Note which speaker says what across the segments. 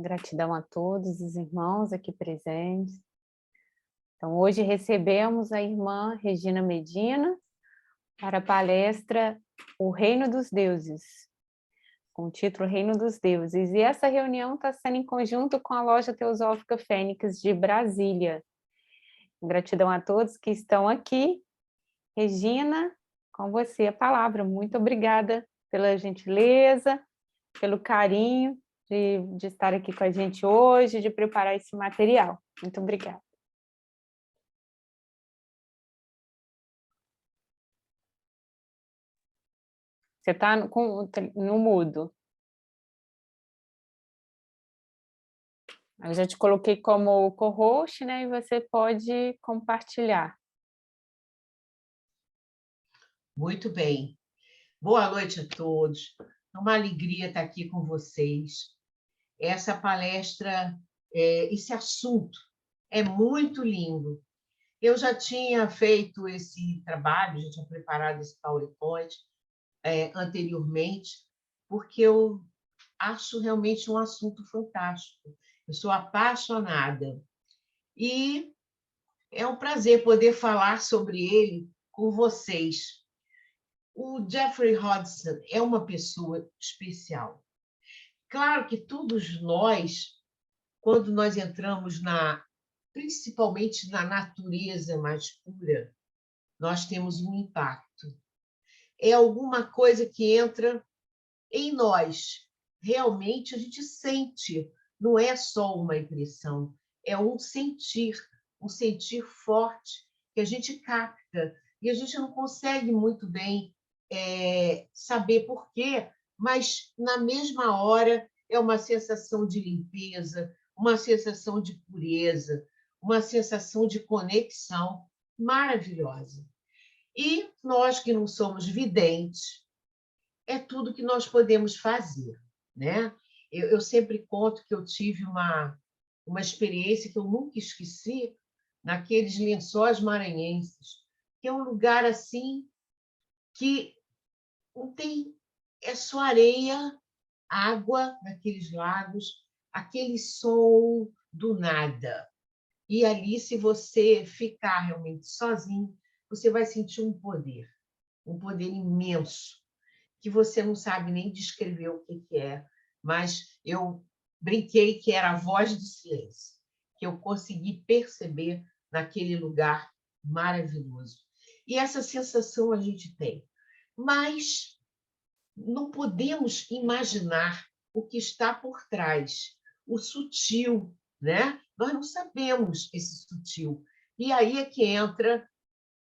Speaker 1: Gratidão a todos os irmãos aqui presentes. Então, hoje recebemos a irmã Regina Medina para a palestra O Reino dos Deuses, com o título Reino dos Deuses. E essa reunião está sendo em conjunto com a Loja Teosófica Fênix de Brasília. Gratidão a todos que estão aqui. Regina, com você a palavra. Muito obrigada pela gentileza, pelo carinho de estar aqui com a gente hoje, de preparar esse material. Muito obrigada. Você está no mudo. Eu já te coloquei como co-host, né? E você pode compartilhar.
Speaker 2: Muito bem. Boa noite a todos. É uma alegria estar aqui com vocês. Essa palestra, esse assunto é muito lindo. Eu já tinha feito esse trabalho, já tinha preparado esse PowerPoint anteriormente, porque eu acho realmente um assunto fantástico. Eu sou apaixonada. E é um prazer poder falar sobre ele com vocês. O Jeffrey Hodgson é uma pessoa especial. Claro que todos nós, quando nós entramos principalmente na natureza mais pura, nós temos um impacto. É alguma coisa que entra em nós. Realmente a gente sente, não é só uma impressão, é um sentir forte que a gente capta e a gente não consegue muito bem saber por quê, mas na mesma hora é uma sensação de limpeza, uma sensação de pureza, uma sensação de conexão maravilhosa. E nós que não somos videntes, é tudo que nós podemos fazer, né? Eu sempre conto que eu tive uma experiência que eu nunca esqueci naqueles Lençóis Maranhenses, que é um lugar assim que não tem, é só areia, água naqueles lagos, aquele som do nada. E ali, se você ficar realmente sozinho, você vai sentir um poder imenso, que você não sabe nem descrever o que é, mas eu brinquei que era a voz do silêncio, que eu consegui perceber naquele lugar maravilhoso. E essa sensação a gente tem, mas não podemos imaginar o que está por trás, o sutil, né? Nós não sabemos esse sutil. E aí é que entra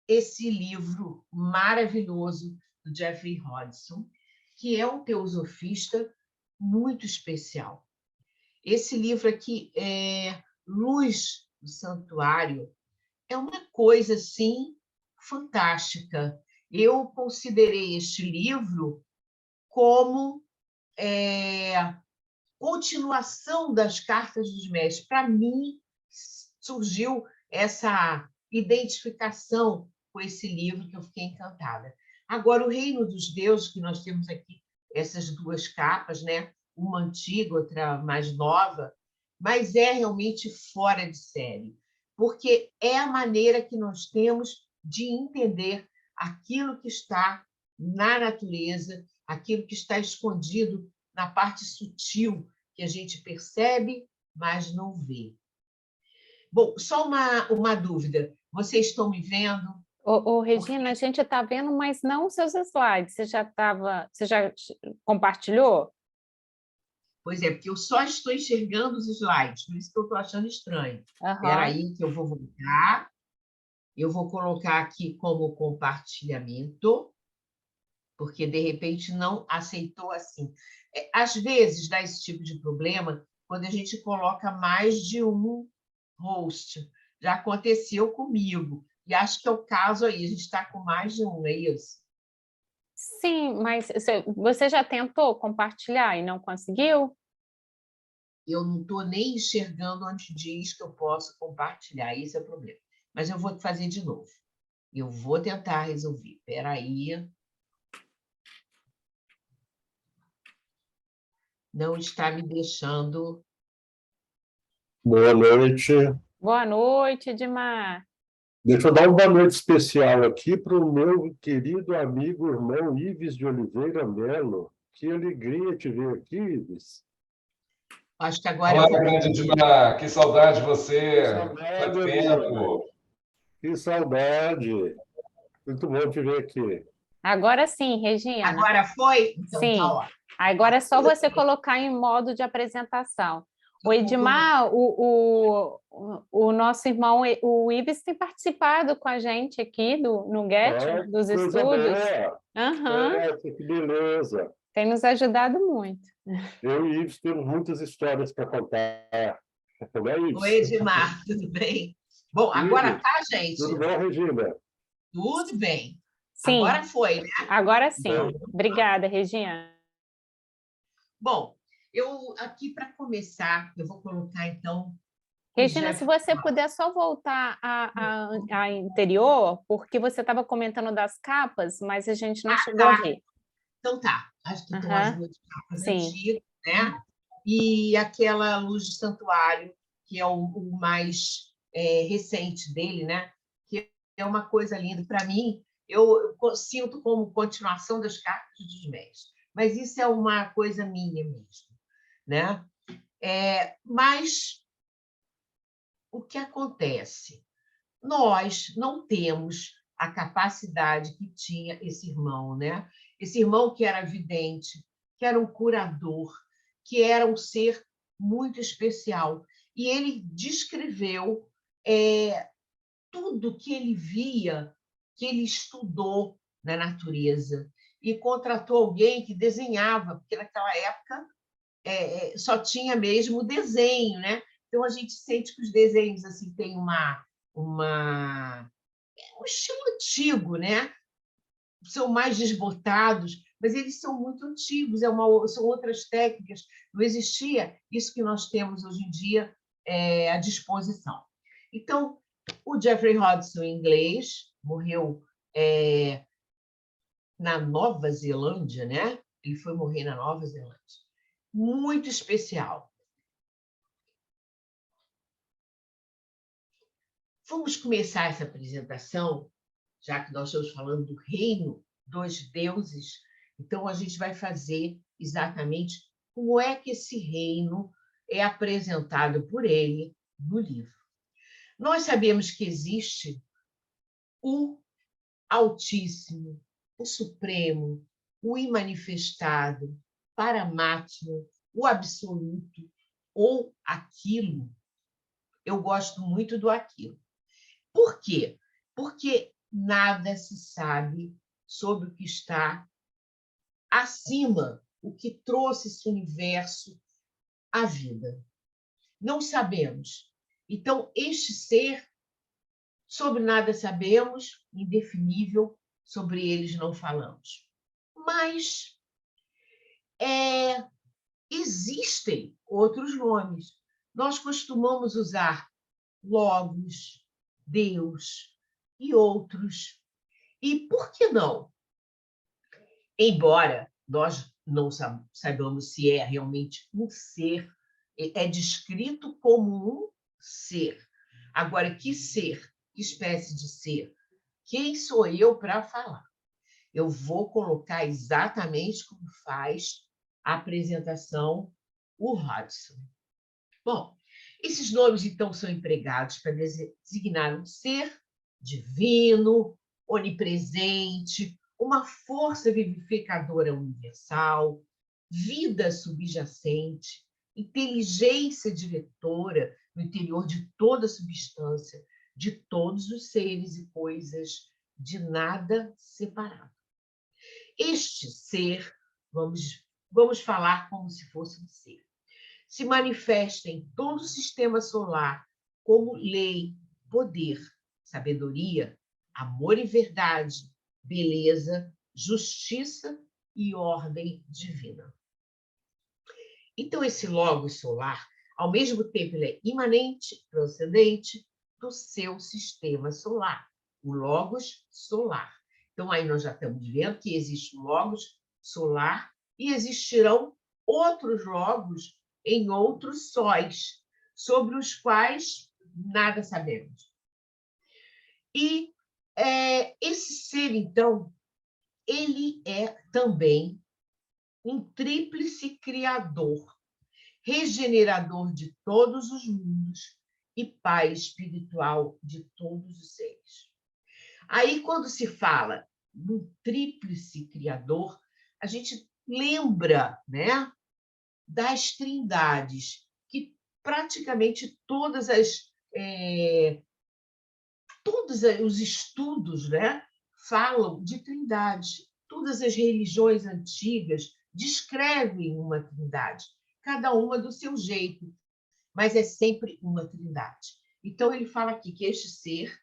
Speaker 2: esse livro maravilhoso do Jeffrey Hodgson, que é um teosofista muito especial. Esse livro aqui, Luz do Santuário, é uma coisa assim fantástica. Eu considerei este livro como continuação das cartas dos mestres. Para mim, surgiu essa identificação com esse livro que eu fiquei encantada. Agora, o Reino dos Deuses, que nós temos aqui essas duas capas, né? Uma antiga, outra mais nova, mas é realmente fora de série, porque é a maneira que nós temos de entender aquilo que está na natureza, aquilo que está escondido na parte sutil que a gente percebe, mas não vê. Bom, só uma dúvida. Vocês estão me vendo?
Speaker 1: Regina, a gente está vendo, mas não os seus slides. Você já compartilhou?
Speaker 2: Pois é, porque eu só estou enxergando os slides, por isso que eu estou achando estranho. Espera aí que eu vou voltar. Eu vou colocar aqui como compartilhamento, porque, de repente, não aceitou assim. Às vezes, dá esse tipo de problema quando a gente coloca mais de um host. Já aconteceu comigo, e acho que é o caso aí, a gente está com mais de um, é isso?
Speaker 1: Sim, mas você já tentou compartilhar e não conseguiu?
Speaker 2: Eu não estou nem enxergando onde diz que eu posso compartilhar, esse é o problema. Mas eu vou fazer de novo. Eu vou tentar resolver. Espera aí. não está me deixando.
Speaker 3: Boa noite.
Speaker 1: Boa noite, Edmar.
Speaker 3: Deixa eu dar uma boa noite especial aqui para o meu querido amigo, irmão Ives de Oliveira Melo. Que alegria te ver aqui, Ives.
Speaker 2: Acho que agora
Speaker 4: Olá,
Speaker 2: eu vou
Speaker 4: grande
Speaker 2: pedir.
Speaker 4: Edmar, que saudade de
Speaker 3: Que
Speaker 4: você.
Speaker 3: saudade,
Speaker 4: Quanto
Speaker 3: amigo.
Speaker 4: tempo.
Speaker 3: Que saudade. Muito bom te ver aqui.
Speaker 1: Agora sim, Regina.
Speaker 2: Agora foi? Então tá
Speaker 1: Sim.
Speaker 2: ótimo.
Speaker 1: Agora é só você colocar em modo de apresentação. O Edmar, o nosso irmão, o Ives, tem participado com a gente aqui no Get,
Speaker 3: Ah,
Speaker 1: dos
Speaker 3: coisa
Speaker 1: estudos.
Speaker 3: boa.
Speaker 1: Aham.
Speaker 3: Que beleza.
Speaker 1: Tem nos ajudado muito.
Speaker 3: Eu e Ives temos muitas histórias para contar. Não é, Ives?
Speaker 2: Oi, Edmar, tudo bem? Bom, agora
Speaker 3: Ives,
Speaker 2: tá,
Speaker 3: tudo
Speaker 2: gente?
Speaker 3: bom, Regina?
Speaker 2: Tudo bem.
Speaker 1: Sim,
Speaker 2: Agora foi, né?
Speaker 1: agora sim.
Speaker 3: Bom,
Speaker 1: Obrigada, Regina.
Speaker 2: Bom, eu aqui para começar, eu vou colocar então o
Speaker 1: Regina, se
Speaker 2: Jeff.
Speaker 1: você puder só voltar a anterior, porque você estava comentando das capas, mas a gente não chegou a
Speaker 2: Tá,
Speaker 1: ver.
Speaker 2: então tá. Acho que estão as
Speaker 1: Aham,
Speaker 2: duas capas
Speaker 1: sim.
Speaker 2: antigas, né? E aquela Luz de Santuário, que é o mais recente dele, né? Que é uma coisa linda. Para mim, eu sinto como continuação das cartas dos mestres, mas isso é uma coisa minha mesmo, né? Mas o que acontece? Nós não temos a capacidade que tinha esse irmão, né? Esse irmão que era vidente, que era um curador, que era um ser muito especial. E ele descreveu tudo que ele via, que ele estudou na natureza, e contratou alguém que desenhava, porque naquela época só tinha mesmo o desenho, né? Então a gente sente que os desenhos assim têm um estilo antigo, né? São mais desbotados, mas eles são muito antigos, são outras técnicas. Não existia isso que nós temos hoje em dia à disposição. Então, o Jeffrey Hodgson, inglês, morreu na Nova Zelândia, né? Ele foi morrer na Nova Zelândia. Muito especial. Vamos começar essa apresentação, já que nós estamos falando do reino dos deuses, então a gente vai fazer exatamente como é que esse reino é apresentado por ele no livro. Nós sabemos que existe o Altíssimo, o Supremo, o Imanifestado, Paramatma, o Absoluto, ou aquilo. Eu gosto muito do aquilo. Por quê? Porque nada se sabe sobre o que está acima, o que trouxe esse universo à vida. Não sabemos. Então, este ser, sobre nada sabemos, indefinível, sobre eles não falamos. Mas existem outros nomes. Nós costumamos usar Logos, Deus e outros. E por que não? Embora nós não saibamos se é realmente um ser, é descrito como um ser. Agora, que ser? Que espécie de ser? Quem sou eu para falar? Eu vou colocar exatamente como faz a apresentação o Hodgson. Bom, esses nomes, então, são empregados para designar um ser divino, onipresente, uma força vivificadora universal, vida subjacente, inteligência diretora no interior de toda a substância, de todos os seres e coisas, de nada separado. Este ser, vamos falar como se fosse um ser, se manifesta em todo o sistema solar como lei, poder, sabedoria, amor e verdade, beleza, justiça e ordem divina. Então, esse Logos solar, ao mesmo tempo, ele é imanente, transcendente do seu sistema solar, o Logos solar. Então, aí nós já estamos vendo que existe o Logos solar e existirão outros logos em outros sóis, sobre os quais nada sabemos. E esse ser, então, ele é também um tríplice criador, regenerador de todos os mundos e pai espiritual de todos os seres. Aí, quando se fala num tríplice criador, a gente lembra, né, das trindades, que praticamente todos os estudos, né, falam de trindades. Todas as religiões antigas descrevem uma trindade, cada uma do seu jeito, mas é sempre uma trindade. Então, ele fala aqui que este ser,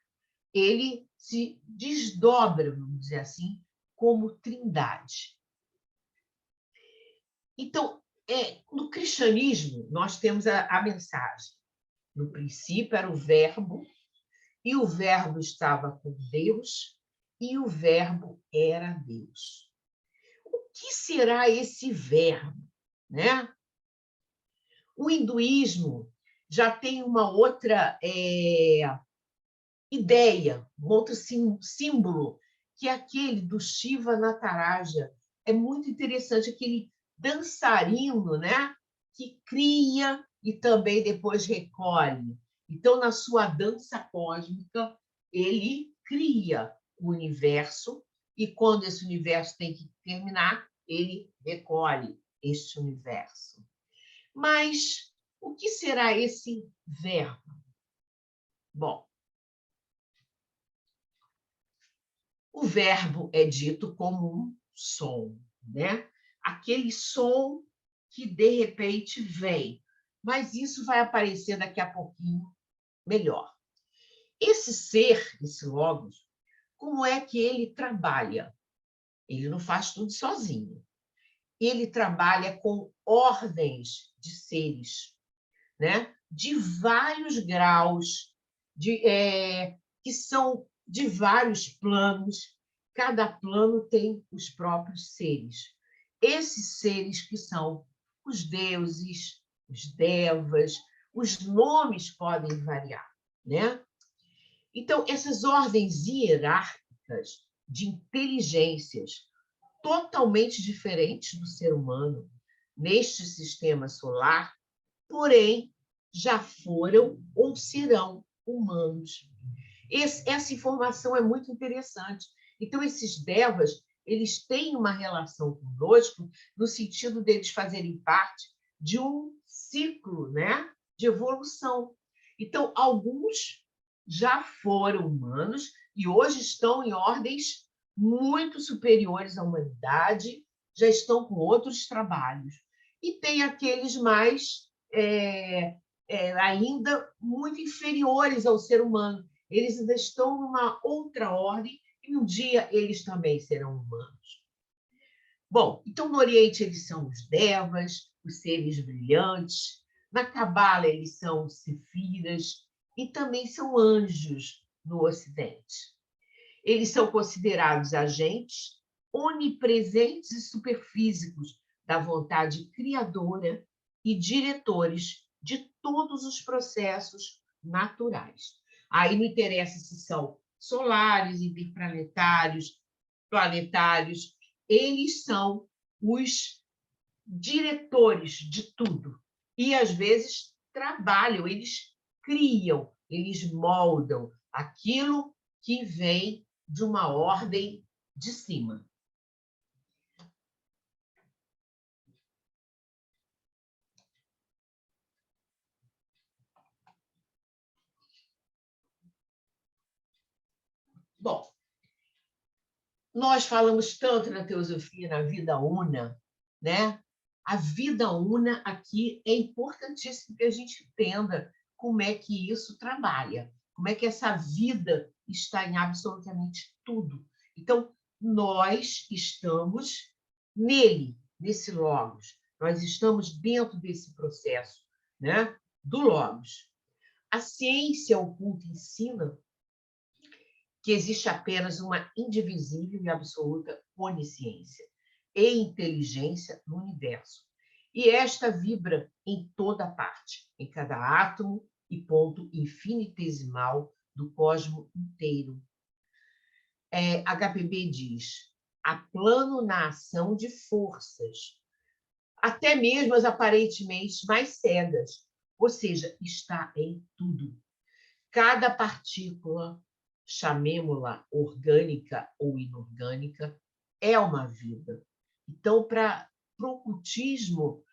Speaker 2: ele se desdobra, vamos dizer assim, como trindade. Então, no cristianismo, nós temos a mensagem. No princípio era o Verbo, e o Verbo estava com Deus, e o Verbo era Deus. O que será esse Verbo, né? O hinduísmo já tem uma outra ideia, um outro símbolo, que é aquele do Shiva Nataraja. É muito interessante, aquele dançarino, né, que cria e também depois recolhe. Então, na sua dança cósmica, ele cria o universo, e quando esse universo tem que terminar, ele recolhe este universo. Mas o que será esse verbo? Bom, o verbo é dito como um som, né? Aquele som que, de repente, vem. Mas isso vai aparecer daqui a pouquinho melhor. Esse ser, esse logos, como é que ele trabalha? Ele não faz tudo sozinho. Ele trabalha com ordens de seres, né? De vários graus, que são de vários planos. Cada plano tem os próprios seres. Esses seres que são os deuses, os devas, os nomes podem variar, né? Então, essas ordens hierárquicas de inteligências totalmente diferentes do ser humano neste sistema solar, porém, já foram ou serão humanos. Essa informação é muito interessante. Então, esses devas, eles têm uma relação conosco no sentido deles fazerem parte de um ciclo, né, de evolução. Então, alguns já foram humanos e hoje estão em ordens muito superiores à humanidade, já estão com outros trabalhos. E tem aqueles mais ainda muito inferiores ao ser humano. Eles ainda estão numa outra ordem e um dia eles também serão humanos. Bom, então no Oriente eles são os devas, os seres brilhantes. Na Cabala eles são os sefiras e também são anjos no Ocidente. Eles são considerados agentes onipresentes e superfísicos da vontade criadora e diretores de todos os processos naturais. Aí não interessa se são solares, interplanetários, planetários, eles são os diretores de tudo. E, às vezes, trabalham, eles criam, eles moldam aquilo que vem de uma ordem de cima. Bom, nós falamos tanto na teosofia, na vida una, né? A vida una aqui é importantíssimo que a gente entenda como é que isso trabalha, como é que essa vida está em absolutamente tudo. Então, nós estamos nele, nesse logos. Nós estamos dentro desse processo, né, do logos. A ciência oculta ensina que existe apenas uma indivisível e absoluta onisciência e inteligência no universo. E esta vibra em toda parte, em cada átomo e ponto infinitesimal do cosmo inteiro. HPB diz: há plano na ação de forças, até mesmo as aparentemente mais cegas, ou seja, está em tudo. Cada partícula, chamemos-la orgânica ou inorgânica, é uma vida. Então, para o ocultismo,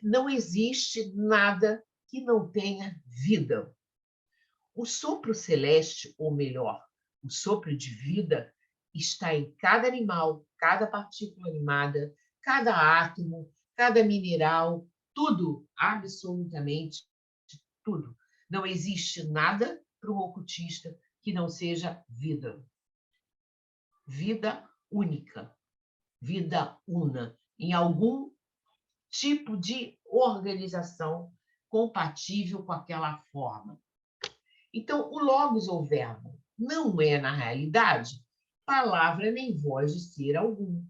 Speaker 2: não existe nada que não tenha vida. O sopro celeste, ou melhor, o sopro de vida, está em cada animal, cada partícula animada, cada átomo, cada mineral, tudo, absolutamente tudo. Não existe nada para um ocultista que não seja vida. Vida única, vida una, em algum tipo de organização compatível com aquela forma. Então, o logos ou verbo não é, na realidade, palavra nem voz de ser algum.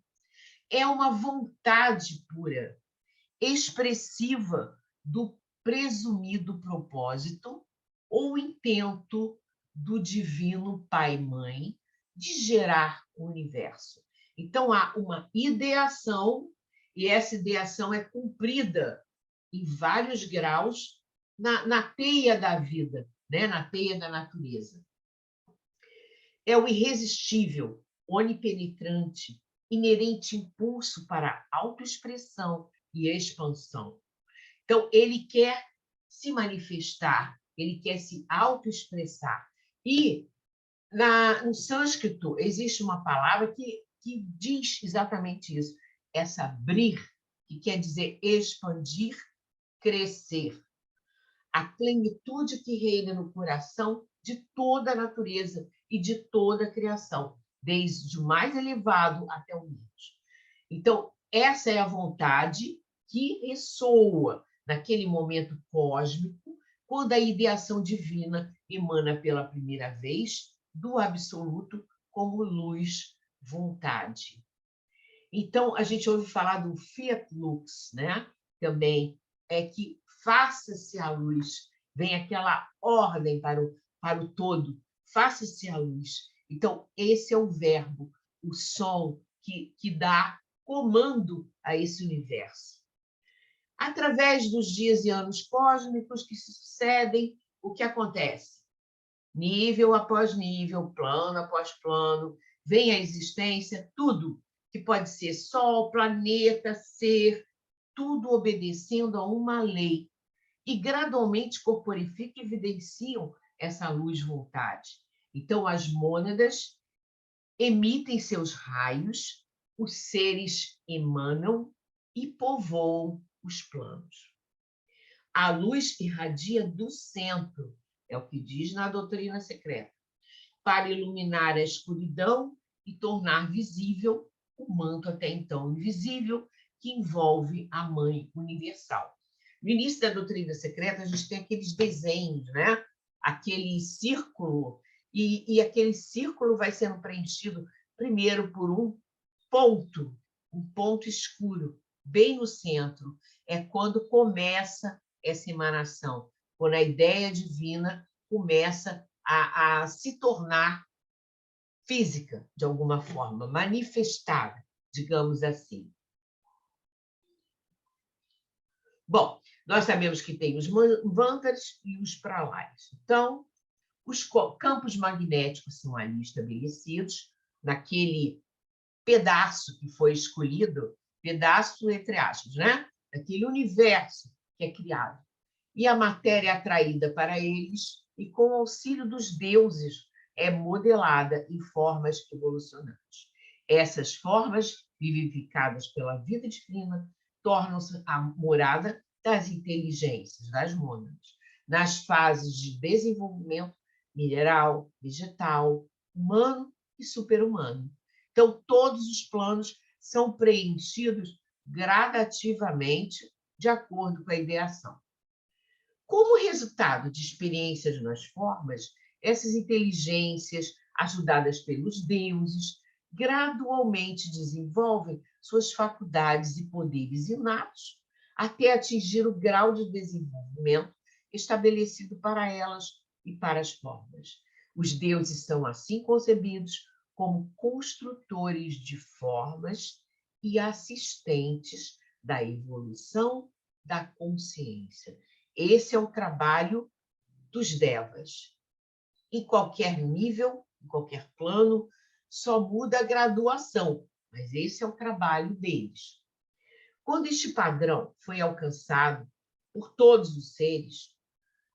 Speaker 2: É uma vontade pura, expressiva do presumido propósito ou intento do divino Pai-Mãe de gerar o universo. Então, há uma ideação, e essa ideação é cumprida em vários graus na teia da vida, né? Na teia da natureza. É o irresistível, onipenetrante, inerente impulso para autoexpressão e expansão. Então, ele quer se manifestar, ele quer se autoexpressar. E no sânscrito existe uma palavra que diz exatamente isso, essa abrir, que quer dizer expandir, crescer. A plenitude que reina no coração de toda a natureza e de toda a criação, desde o mais elevado até o menos. Então, essa é a vontade que ressoa naquele momento cósmico, quando a ideação divina emana pela primeira vez do absoluto como luz, vontade. Então, a gente ouve falar do Fiat Lux, né? Também é que faça-se a luz, vem aquela ordem para o todo, faça-se a luz. Então, esse é o verbo, o som que dá comando a esse universo. Através dos dias e anos cósmicos que se sucedem, o que acontece? Nível após nível, plano após plano, vem a existência, tudo que pode ser Sol, planeta, ser, tudo obedecendo a uma lei. E gradualmente corporificam e evidenciam essa luz-vontade. Então, as mônadas emitem seus raios, os seres emanam e povoam os planos. A luz irradia do centro, é o que diz na doutrina secreta, para iluminar a escuridão e tornar visível o manto até então invisível que envolve a Mãe Universal. No início da doutrina secreta, a gente tem aqueles desenhos, né? Aquele círculo, e aquele círculo vai sendo preenchido primeiro por um ponto escuro, bem no centro. É quando começa essa emanação, quando a ideia divina começa a se tornar física, de alguma forma, manifestada, digamos assim. Bom, nós sabemos que tem os manvaras e os pralays. Então, os campos magnéticos são ali estabelecidos, naquele pedaço que foi escolhido, pedaço entre aspas, né? Daquele universo que é criado. E a matéria é atraída para eles e, com o auxílio dos deuses, é modelada em formas evolucionantes. Essas formas, vivificadas pela vida divina, tornam-se a morada das inteligências, das mônadas, nas fases de desenvolvimento mineral, vegetal, humano e super-humano. Então, todos os planos são preenchidos gradativamente de acordo com a ideação. Como resultado de experiências nas formas, essas inteligências, ajudadas pelos deuses, gradualmente desenvolvem suas faculdades e poderes inatos, até atingir o grau de desenvolvimento estabelecido para elas e para as formas. Os deuses são assim concebidos como construtores de formas e assistentes da evolução da consciência. Esse é o trabalho dos devas. Em qualquer nível, em qualquer plano, só muda a graduação, mas esse é o trabalho deles. Quando este padrão foi alcançado por todos os seres,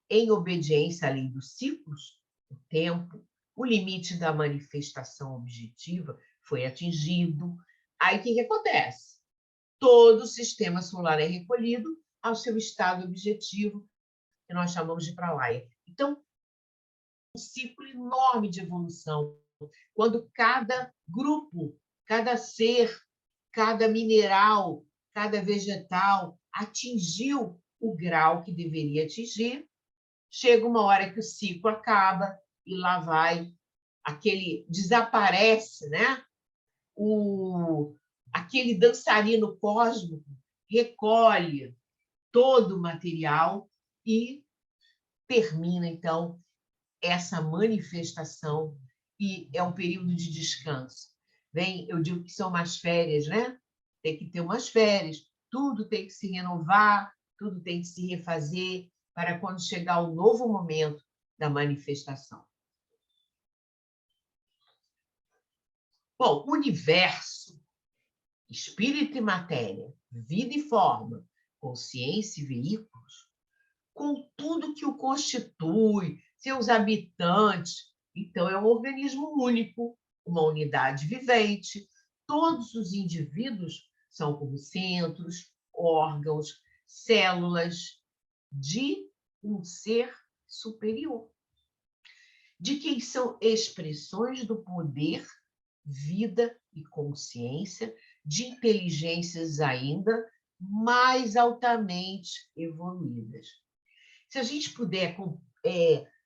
Speaker 2: em obediência à lei dos ciclos, o tempo, o limite da manifestação objetiva foi atingido. Aí o que acontece? Todo o sistema solar é recolhido ao seu estado objetivo, que nós chamamos de pralaya. Então, um ciclo enorme de evolução, quando cada grupo, cada ser, cada mineral, cada vegetal atingiu o grau que deveria atingir, chega uma hora que o ciclo acaba e lá vai aquele, desaparece, né? Aquele dançarino cósmico recolhe todo o material e termina, então, essa manifestação, e é um período de descanso. Bem, eu digo que são umas férias, né? Tem que ter umas férias, tudo tem que se renovar, tudo tem que se refazer, para quando chegar o novo momento da manifestação. Bom, universo, espírito e matéria, vida e forma, consciência e veículos, com tudo que o constitui, seus habitantes. Então, é um organismo único, uma unidade vivente. Todos os indivíduos são como centros, órgãos, células de um ser superior, de quem são expressões do poder, vida e consciência, de inteligências ainda mais altamente evoluídas. Se a gente puder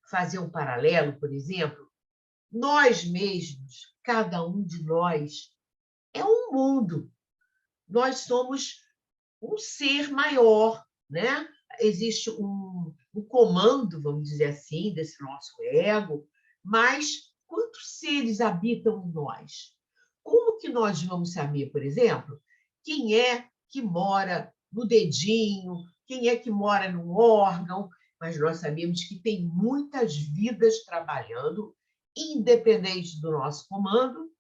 Speaker 2: fazer um paralelo, por exemplo, nós mesmos, cada um de nós, é um mundo. Nós somos um ser maior, né? Existe um comando, vamos dizer assim, desse nosso ego, mas quantos seres habitam em nós? Como que nós vamos saber, por exemplo, quem é que mora no dedinho, quem é que mora num órgão? Mas nós sabemos que tem muitas vidas trabalhando, independente do nosso comando,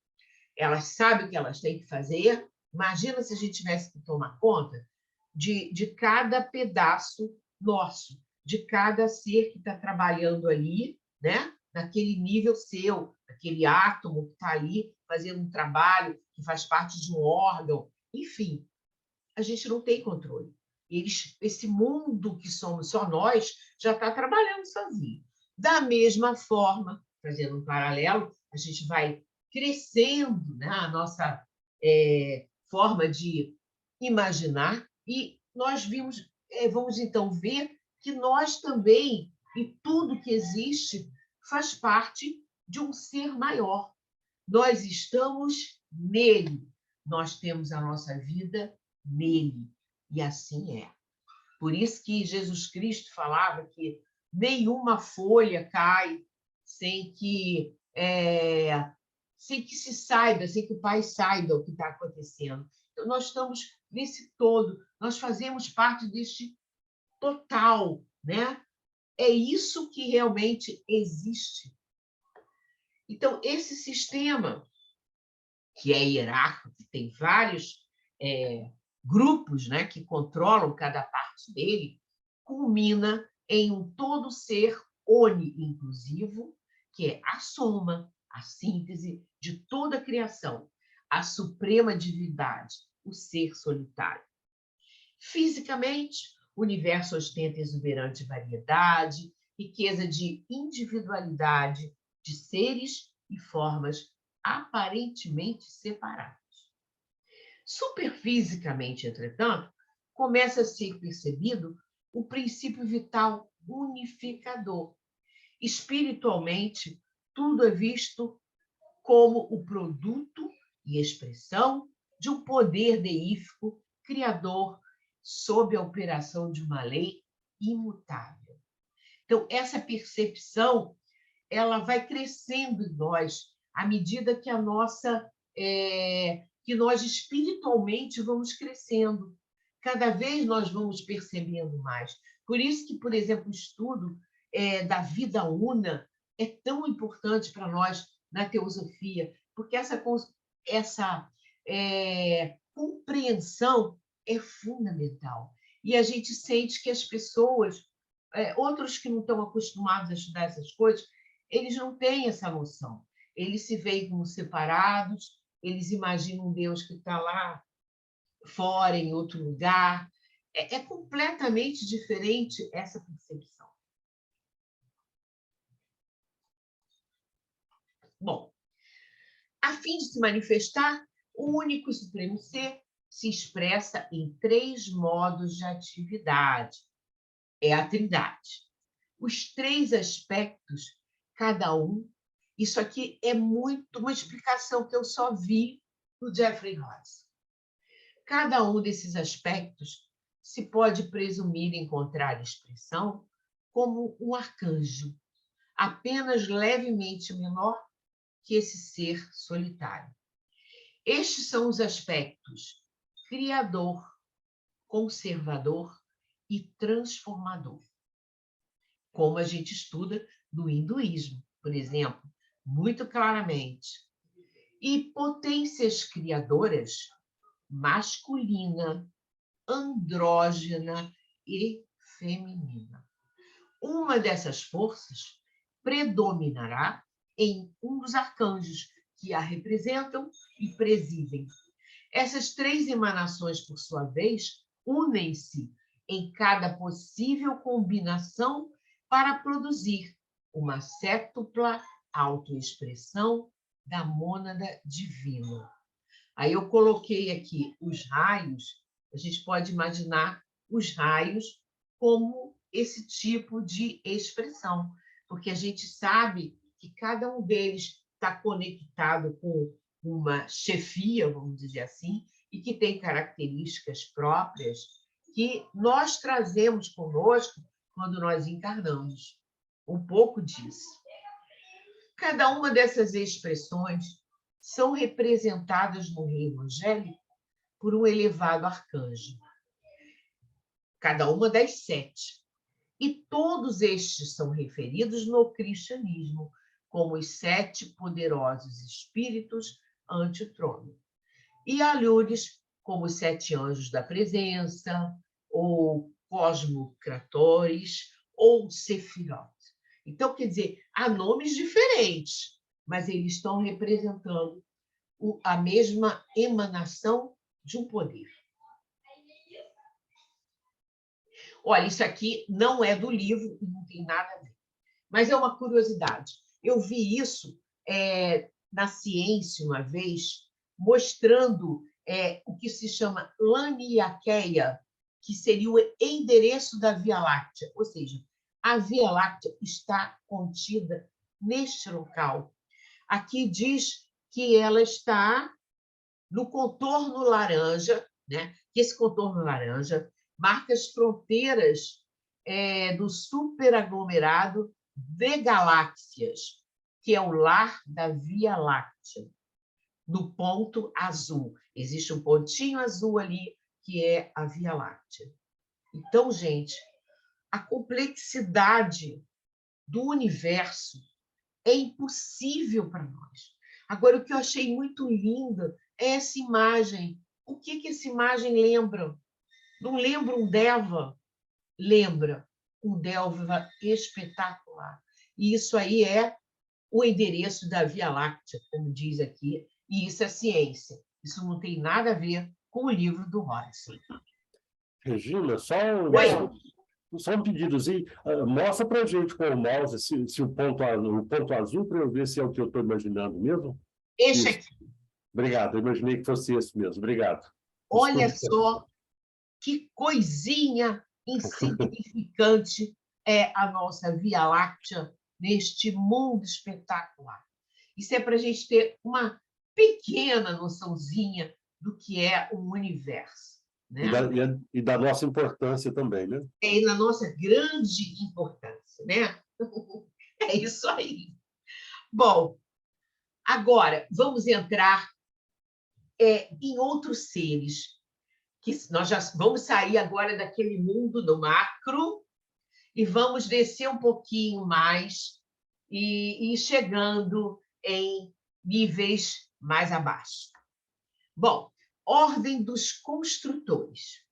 Speaker 2: elas sabem o que elas têm que fazer. Imagina se a gente tivesse que tomar conta de cada pedaço nosso, de cada ser que está trabalhando ali, né? Naquele nível seu, aquele átomo que está ali fazendo um trabalho que faz parte de um órgão. Enfim, a gente não tem controle. Esse mundo que somos só nós já está trabalhando sozinho. Da mesma forma, fazendo um paralelo, a gente vai crescendo, né, a nossa forma de imaginar, e nós vamos então ver que nós também, e tudo que existe, faz parte de um ser maior. Nós estamos nele, nós temos a nossa vida nele, e assim é. Por isso que Jesus Cristo falava que nenhuma folha cai sem que se saiba, sem que o Pai saiba o que está acontecendo. Então, nós estamos nesse todo, nós fazemos parte deste total, né? É isso que realmente existe. Então, esse sistema, que é hierárquico, que tem vários grupos, né, que controlam cada parte dele, culmina em um todo ser oni-inclusivo, que é a soma, a síntese de toda a criação, a suprema divindade, o ser solitário. Fisicamente, o universo ostenta exuberante variedade, riqueza de individualidade, de seres e formas aparentemente separados. Superfisicamente, entretanto, começa a ser percebido o princípio vital unificador. Espiritualmente, tudo é visto como o produto e expressão de um poder deífico, criador, sob a operação de uma lei imutável. Então, essa percepção ela vai crescendo em nós à medida que que nós espiritualmente vamos crescendo. Cada vez nós vamos percebendo mais. Por isso que, por exemplo, o estudo da vida una é tão importante para nós na teosofia, porque essa compreensão é fundamental. E a gente sente que as pessoas, outros que não estão acostumados a estudar essas coisas, eles não têm essa noção. Eles se veem como separados, eles imaginam um Deus que está lá fora, em outro lugar. É completamente diferente essa percepção. Bom, a fim de se manifestar, o único e supremo ser se expressa em 3 modos de atividade. É a Trindade. Os 3 aspectos, cada um. Isso aqui é muito uma explicação que eu só vi no Jeffrey Ross. Cada um desses aspectos se pode presumir encontrar expressão como um arcanjo, apenas levemente menor que esse ser solitário. Estes são os aspectos criador, conservador e transformador, como a gente estuda no hinduísmo, por exemplo, muito claramente. E potências criadoras masculina, andrógena e feminina. Uma dessas forças predominará em um dos arcanjos que a representam e presidem. Essas 3 emanações, por sua vez, unem-se em cada possível combinação para produzir uma cétupla autoexpressão da mônada divina. Aí eu coloquei aqui os raios, a gente pode imaginar os raios como esse tipo de expressão, porque a gente sabe que cada um deles está conectado com uma chefia, vamos dizer assim, e que tem características próprias que nós trazemos conosco quando nós encarnamos. Um pouco disso. Cada uma dessas expressões são representadas no reino angélico por um elevado arcanjo. Cada uma das 7. E todos estes são referidos no cristianismo como os 7 poderosos espíritos ante o trono. E alhures como os 7 anjos da presença, ou cosmocratores, ou sefirot. Então, quer dizer, há nomes diferentes, mas eles estão representando a mesma emanação de um poder. Olha, isso aqui não é do livro, não tem nada a ver, mas é uma curiosidade. Eu vi isso na ciência uma vez, mostrando o que se chama Laniakeia, que seria o endereço da Via Láctea, ou seja, a Via Láctea está contida neste local. Aqui diz que ela está no contorno laranja, né? Que esse contorno laranja marca as fronteiras do superaglomerado de galáxias, que é o lar da Via Láctea, no ponto azul. Existe um pontinho azul ali, que é a Via Láctea. Então, gente, a complexidade do universo é impossível para nós. Agora, o que eu achei muito lindo é essa imagem. O que essa imagem lembra? Não lembra um Deva? Lembra um Deva espetacular. E isso aí é o endereço da Via Láctea, como diz aqui, e isso é ciência. Isso não tem nada a ver com o livro do Hodgson.
Speaker 3: Regina, só um pedidozinho. Mostra para a gente com o mouse se o ponto azul, para eu ver se é o que eu estou imaginando mesmo.
Speaker 2: Este aqui.
Speaker 3: Obrigado, eu imaginei que fosse esse mesmo. Obrigado.
Speaker 2: Olha só que coisinha insignificante é a nossa Via Láctea neste mundo espetacular. Isso é para a gente ter uma pequena noçãozinha do que é o universo, né?
Speaker 3: E da nossa importância também, né?
Speaker 2: E na nossa grande importância, né? É isso aí. Bom, agora vamos entrar em outros seres, que nós já vamos sair agora daquele mundo do macro e vamos descer um pouquinho mais e ir chegando em níveis mais abaixo. Bom, ordem dos construtores.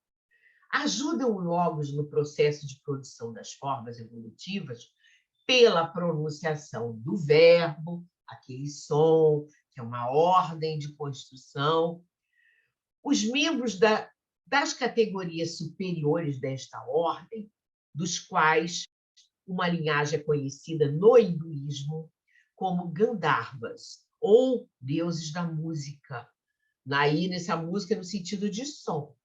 Speaker 2: Ajudam o logos no processo de produção das formas evolutivas pela pronunciação do verbo, aquele som, que é uma ordem de construção. Os membros das categorias superiores desta ordem, dos quais uma linhagem é conhecida no hinduísmo como Gandharvas, ou deuses da música. Nessa música no sentido de som.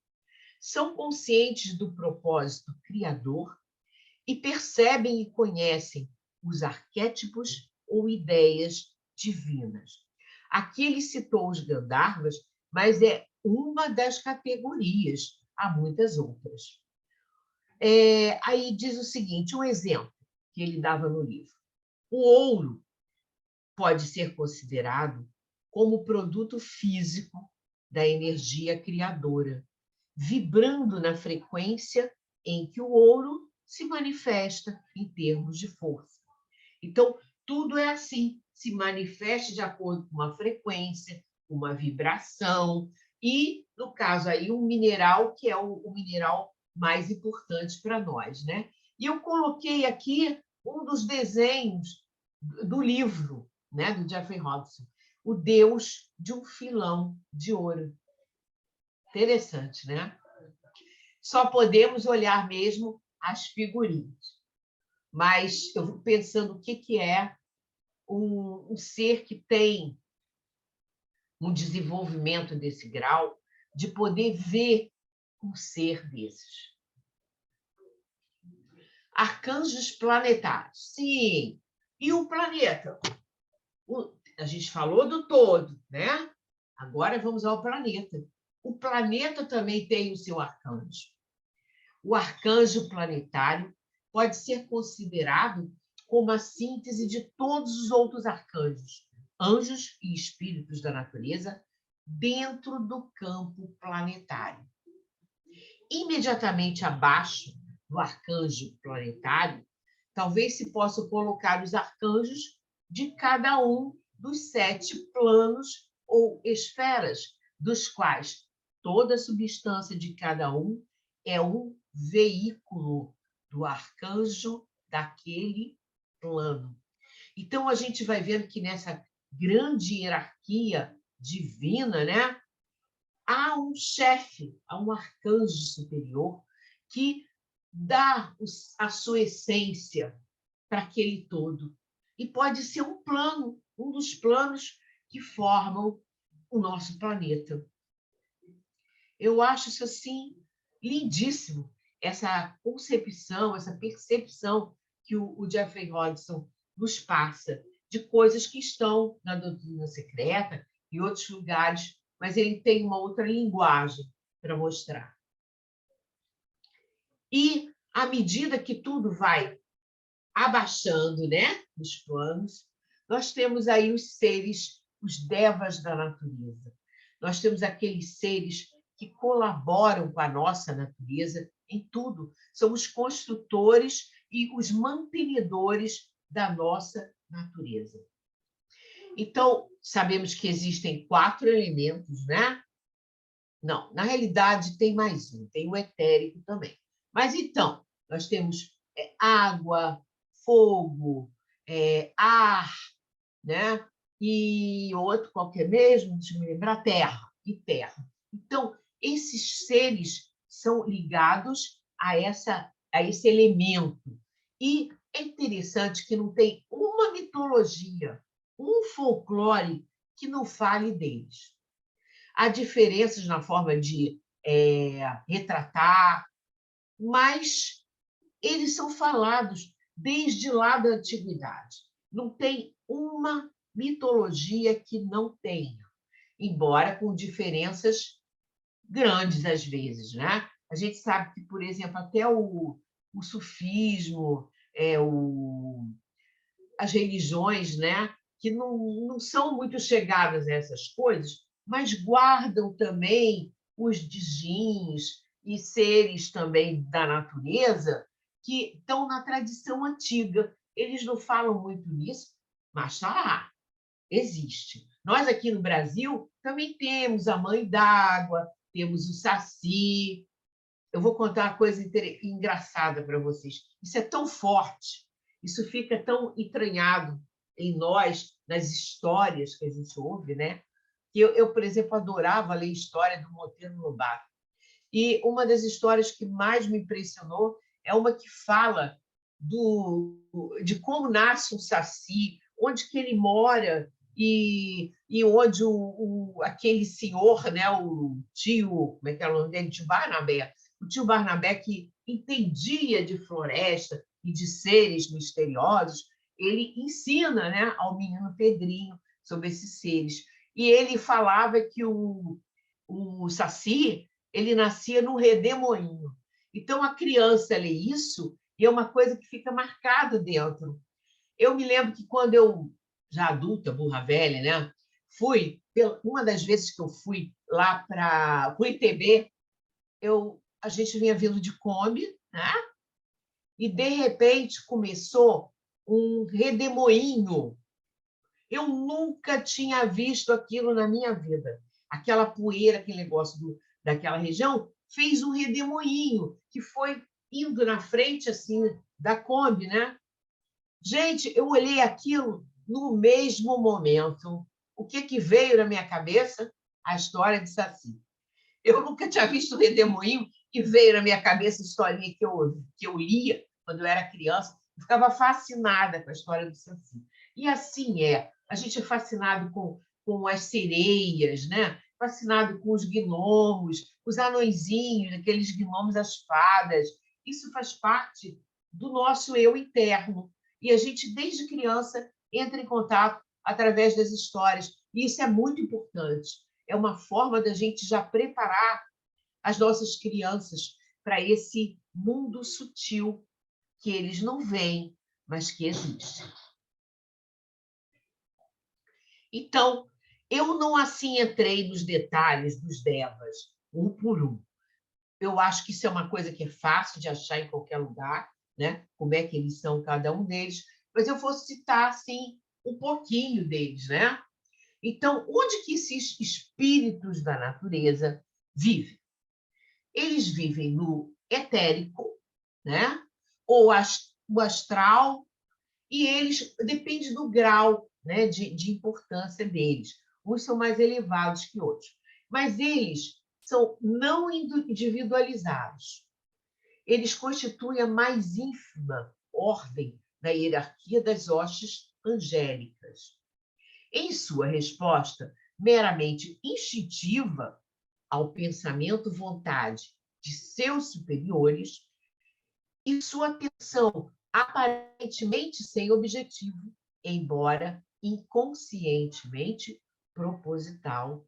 Speaker 2: São conscientes do propósito criador e percebem e conhecem os arquétipos ou ideias divinas. Aqui ele citou os Gandharvas, mas é uma das categorias, há muitas outras. Aí diz o seguinte, um exemplo que ele dava no livro. O ouro pode ser considerado como produto físico da energia criadora, vibrando na frequência em que o ouro se manifesta em termos de força. Então, tudo é assim, se manifesta de acordo com uma frequência, uma vibração, e, no caso aí, um mineral que é o mineral mais importante para nós, né? E eu coloquei aqui um dos desenhos do livro, né, do Jeffrey Robson, o Deus de um filão de ouro. Interessante, né? Só podemos olhar mesmo as figurinhas. Mas eu fico pensando o que é um ser que tem um desenvolvimento desse grau de poder ver um ser desses. Arcanjos planetários. Sim. E o planeta? A gente falou do todo, né? Agora vamos ao planeta. O planeta também tem o seu arcanjo. O arcanjo planetário pode ser considerado como a síntese de todos os outros arcanjos, anjos e espíritos da natureza, dentro do campo planetário. Imediatamente abaixo do arcanjo planetário, talvez se possa colocar os arcanjos de cada um dos 7 planos ou esferas, dos quais toda a substância de cada um é um veículo do arcanjo daquele plano. Então, a gente vai vendo que nessa grande hierarquia divina, né, há um chefe, há um arcanjo superior que dá a sua essência para aquele todo. E pode ser um plano, um dos planos que formam o nosso planeta. Eu acho isso, assim, lindíssimo, essa concepção, essa percepção que o Jeffrey Hodgson nos passa de coisas que estão na doutrina secreta e outros lugares, mas ele tem uma outra linguagem para mostrar. E, à medida que tudo vai abaixando, né, nos planos, nós temos aí os seres, os devas da natureza. Nós temos aqueles seres que colaboram com a nossa natureza em tudo. São os construtores e os mantenedores da nossa natureza. Então, sabemos que existem 4 elementos, né? Não, na realidade tem mais um, tem o etérico também. Mas então, nós temos água, fogo, ar, né? E outro qualquer mesmo, deixa eu me lembrar, terra e terra. Então, esses seres são ligados a esse elemento. E é interessante que não tem uma mitologia, um folclore que não fale deles. Há diferenças na forma de retratar, mas eles são falados desde lá da antiguidade. Não tem uma mitologia que não tenha. embora com diferenças grandes às vezes, né? A gente sabe que, por exemplo, até o sufismo, as religiões, né, que não são muito chegadas a essas coisas, mas guardam também os djinns e seres também da natureza que estão na tradição antiga. Eles não falam muito nisso, mas está lá, existe. Nós aqui no Brasil também temos a mãe d'água, temos o saci. Eu vou contar uma coisa engraçada para vocês. Isso é tão forte, isso fica tão entranhado em nós, nas histórias que a gente ouve, né? Que eu, por exemplo, adorava ler história do Monteiro Lobato. E uma das histórias que mais me impressionou é uma que fala de como nasce um saci, onde que ele mora e onde aquele senhor, né, o tio, como é que é o nome dele? Tio Barnabé. O tio Barnabé, que entendia de floresta e de seres misteriosos, ele ensina, né, ao menino Pedrinho sobre esses seres. E ele falava que o saci ele nascia no redemoinho. Então, a criança lê isso e é uma coisa que fica marcada dentro. Eu me lembro que quando eu, já adulta, burra velha, né, uma das vezes que eu fui lá para o ITB, a gente vinha vindo de Kombi, né? E, de repente, começou um redemoinho. Eu nunca tinha visto aquilo na minha vida. Aquela poeira, aquele negócio daquela região, fez um redemoinho que foi indo na frente assim da Kombi, né? Gente, eu olhei aquilo no mesmo momento. O que veio na minha cabeça? A história de Saci. Eu nunca tinha visto o redemoinho e veio na minha cabeça a historinha que eu lia quando eu era criança. Eu ficava fascinada com a história do Saci. E assim é. A gente é fascinado com as sereias, né? Fascinado com os gnomos, os anõezinhos, aqueles gnomos, as fadas. Isso faz parte do nosso eu interno. E a gente, desde criança, entra em contato através das histórias. E isso é muito importante. É uma forma da gente já preparar as nossas crianças para esse mundo sutil que eles não veem, mas que existe. Então, eu não assim entrei nos detalhes dos devas, um por um. Eu acho que isso é uma coisa que é fácil de achar em qualquer lugar, né? Como é que eles são, cada um deles, mas eu vou citar assim um pouquinho deles, né? Então, onde que esses espíritos da natureza vivem? Eles vivem no etérico, né? Ou o astral, e eles depende do grau, né, de importância deles. Uns são mais elevados que outros. Mas eles são não individualizados. Eles constituem a mais ínfima ordem da hierarquia das hostes angélicas. Em sua resposta meramente instintiva ao pensamento-vontade de seus superiores e sua atenção aparentemente sem objetivo, embora inconscientemente proposital,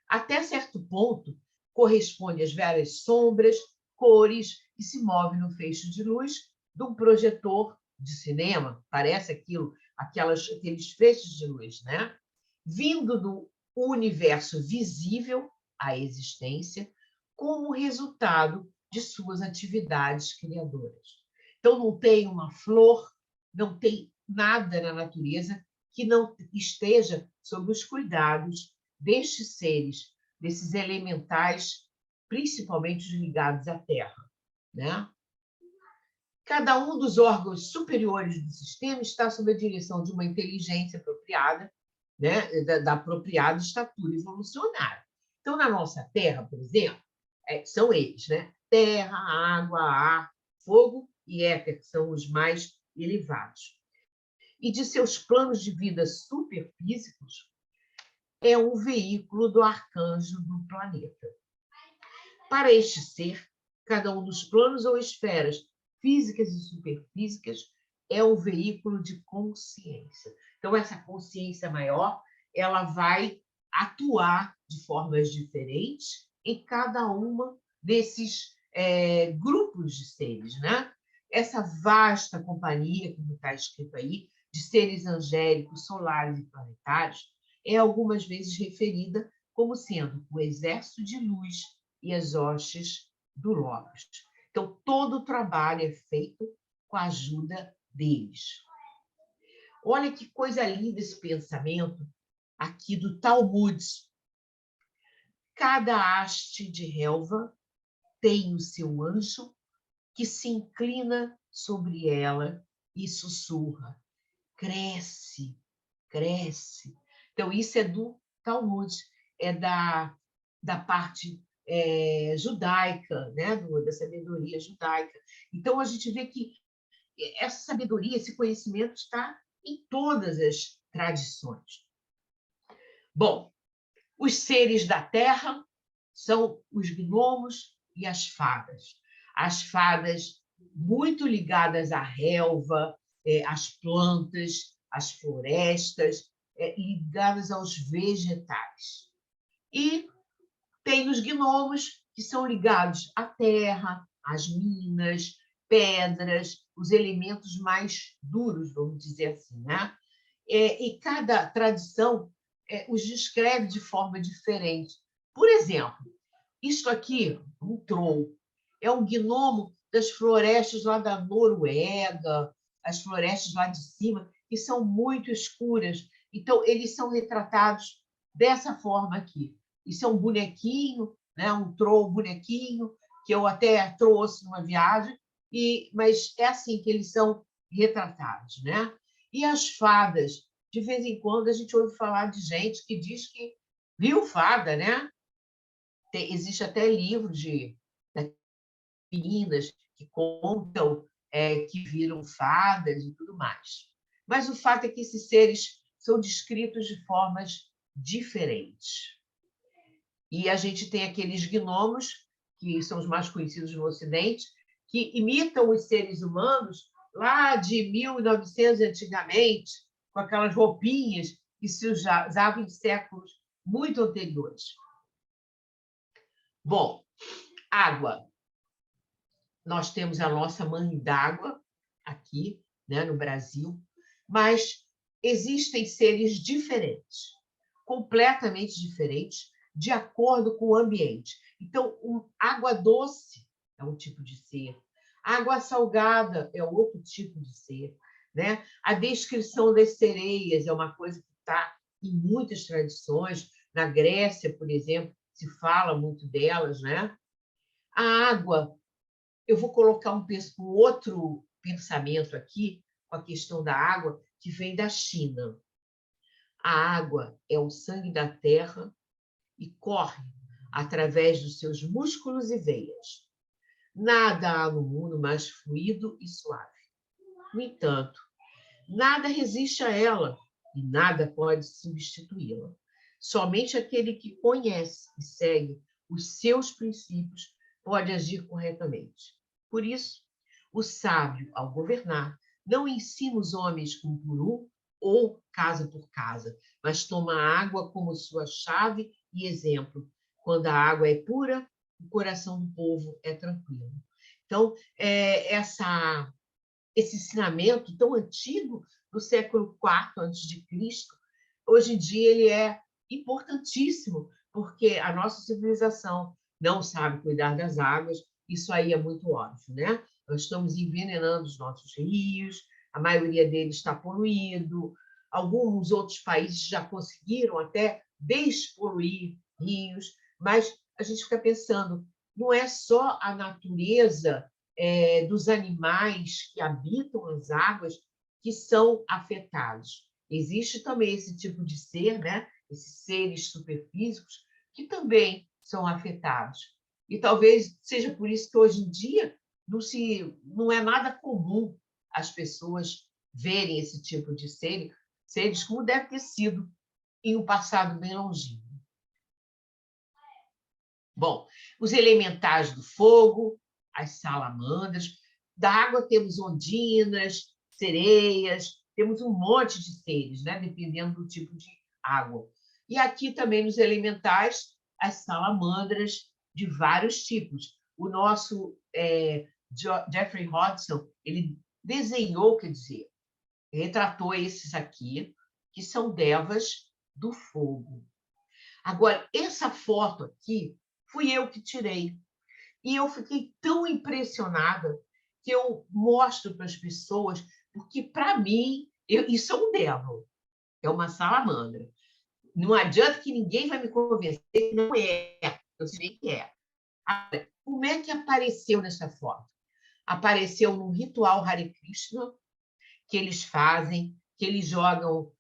Speaker 2: até certo ponto corresponde às várias sombras, cores que se movem no feixe de luz de um projetor de cinema, parece aqueles feixes de luz, né? Vindo do universo visível à existência como resultado de suas atividades criadoras. Então, não tem uma flor, não tem nada na natureza que não esteja sob os cuidados destes seres, desses elementais, principalmente ligados à Terra, né? Cada um dos órgãos superiores do sistema está sob a direção de uma inteligência apropriada, né? da apropriada estatura evolucionária. Então, na nossa Terra, por exemplo, são eles, né? Terra, água, ar, fogo e éter, que são os mais elevados. E de seus planos de vida superfísicos, é um veículo do arcanjo do planeta. Para este ser, cada um dos planos ou esferas físicas e superfísicas é um veículo de consciência. Então, essa consciência maior, ela vai atuar de formas diferentes em cada uma desses grupos de seres, né? Essa vasta companhia, como está escrito aí, de seres angélicos, solares e planetários, é algumas vezes referida como sendo o exército de luz e as hostes do Logos. Então, todo o trabalho é feito com a ajuda deles. Olha que coisa linda esse pensamento aqui do Talmud. Cada haste de relva tem o seu anjo que se inclina sobre ela e sussurra: cresce, cresce. Então, isso é do Talmud, é da parte judaica, né? Da sabedoria judaica. Então, a gente vê que essa sabedoria, esse conhecimento está em todas as tradições. Bom, os seres da terra são os gnomos e as fadas. As fadas muito ligadas à relva, às plantas, às florestas, ligadas aos vegetais. E tem os gnomos, que são ligados à terra, às minas, pedras, os elementos mais duros, vamos dizer assim, né? E cada tradição os descreve de forma diferente. Por exemplo, isto aqui, um troll, é um gnomo das florestas lá da Noruega, as florestas lá de cima, que são muito escuras. Então, eles são retratados dessa forma aqui. Isso é um bonequinho, né? Um troll bonequinho, que eu até trouxe numa viagem, mas é assim que eles são retratados, né? E as fadas, de vez em quando a gente ouve falar de gente que diz que viu fada, né? Existe até livro de meninas que contam que viram fadas e tudo mais. Mas o fato é que esses seres são descritos de formas diferentes. E a gente tem aqueles gnomos, que são os mais conhecidos no Ocidente, que imitam os seres humanos lá de 1900 antigamente, com aquelas roupinhas que se usavam em séculos muito anteriores. Bom, água. Nós temos a nossa mãe d'água aqui, né, no Brasil, mas existem seres diferentes, completamente diferentes, de acordo com o ambiente. Então, água doce é um tipo de ser, água salgada é outro tipo de ser, né? A descrição das sereias é uma coisa que está em muitas tradições. Na Grécia, por exemplo, se fala muito delas, né? A água, eu vou colocar um outro pensamento aqui, com a questão da água, que vem da China. A água é o sangue da terra e corre através dos seus músculos e veias. Nada há no mundo mais fluido e suave. No entanto, nada resiste a ela e nada pode substituí-la. Somente aquele que conhece e segue os seus princípios pode agir corretamente. Por isso, o sábio, ao governar, não ensina os homens um por um ou casa por casa, mas toma a água como sua chave e exemplo. Quando a água é pura, o coração do povo é tranquilo. Então, esse ensinamento tão antigo, do século IV a.C., hoje em dia ele é importantíssimo, porque a nossa civilização não sabe cuidar das águas, isso aí é muito óbvio, né? Nós estamos envenenando os nossos rios, a maioria deles está poluído, alguns outros países já conseguiram até despoluir rios, mas a gente fica pensando, não é só a natureza dos animais que habitam as águas que são afetados. Existe também esse tipo de ser, né? Esses seres superfísicos, que também são afetados. E talvez seja por isso que hoje em dia não é nada comum as pessoas verem esse tipo de seres como deve ter sido em um passado bem longínquo. Bom, os elementais do fogo, as salamandras, da água temos ondinas, sereias, temos um monte de seres, né? Dependendo do tipo de água. E aqui também nos elementais, as salamandras de vários tipos. O nosso Jeffrey Hodgson, ele desenhou, quer dizer, retratou esses aqui, que são devas do fogo. Agora, essa foto aqui, fui eu que tirei. E eu fiquei tão impressionada que eu mostro para as pessoas, porque, para mim, isso é um devil, é uma salamandra. Não adianta que ninguém vai me convencer que não é. Eu sei que é. Como é que apareceu nessa foto? Apareceu num ritual Hare Krishna que eles fazem, que eles jogam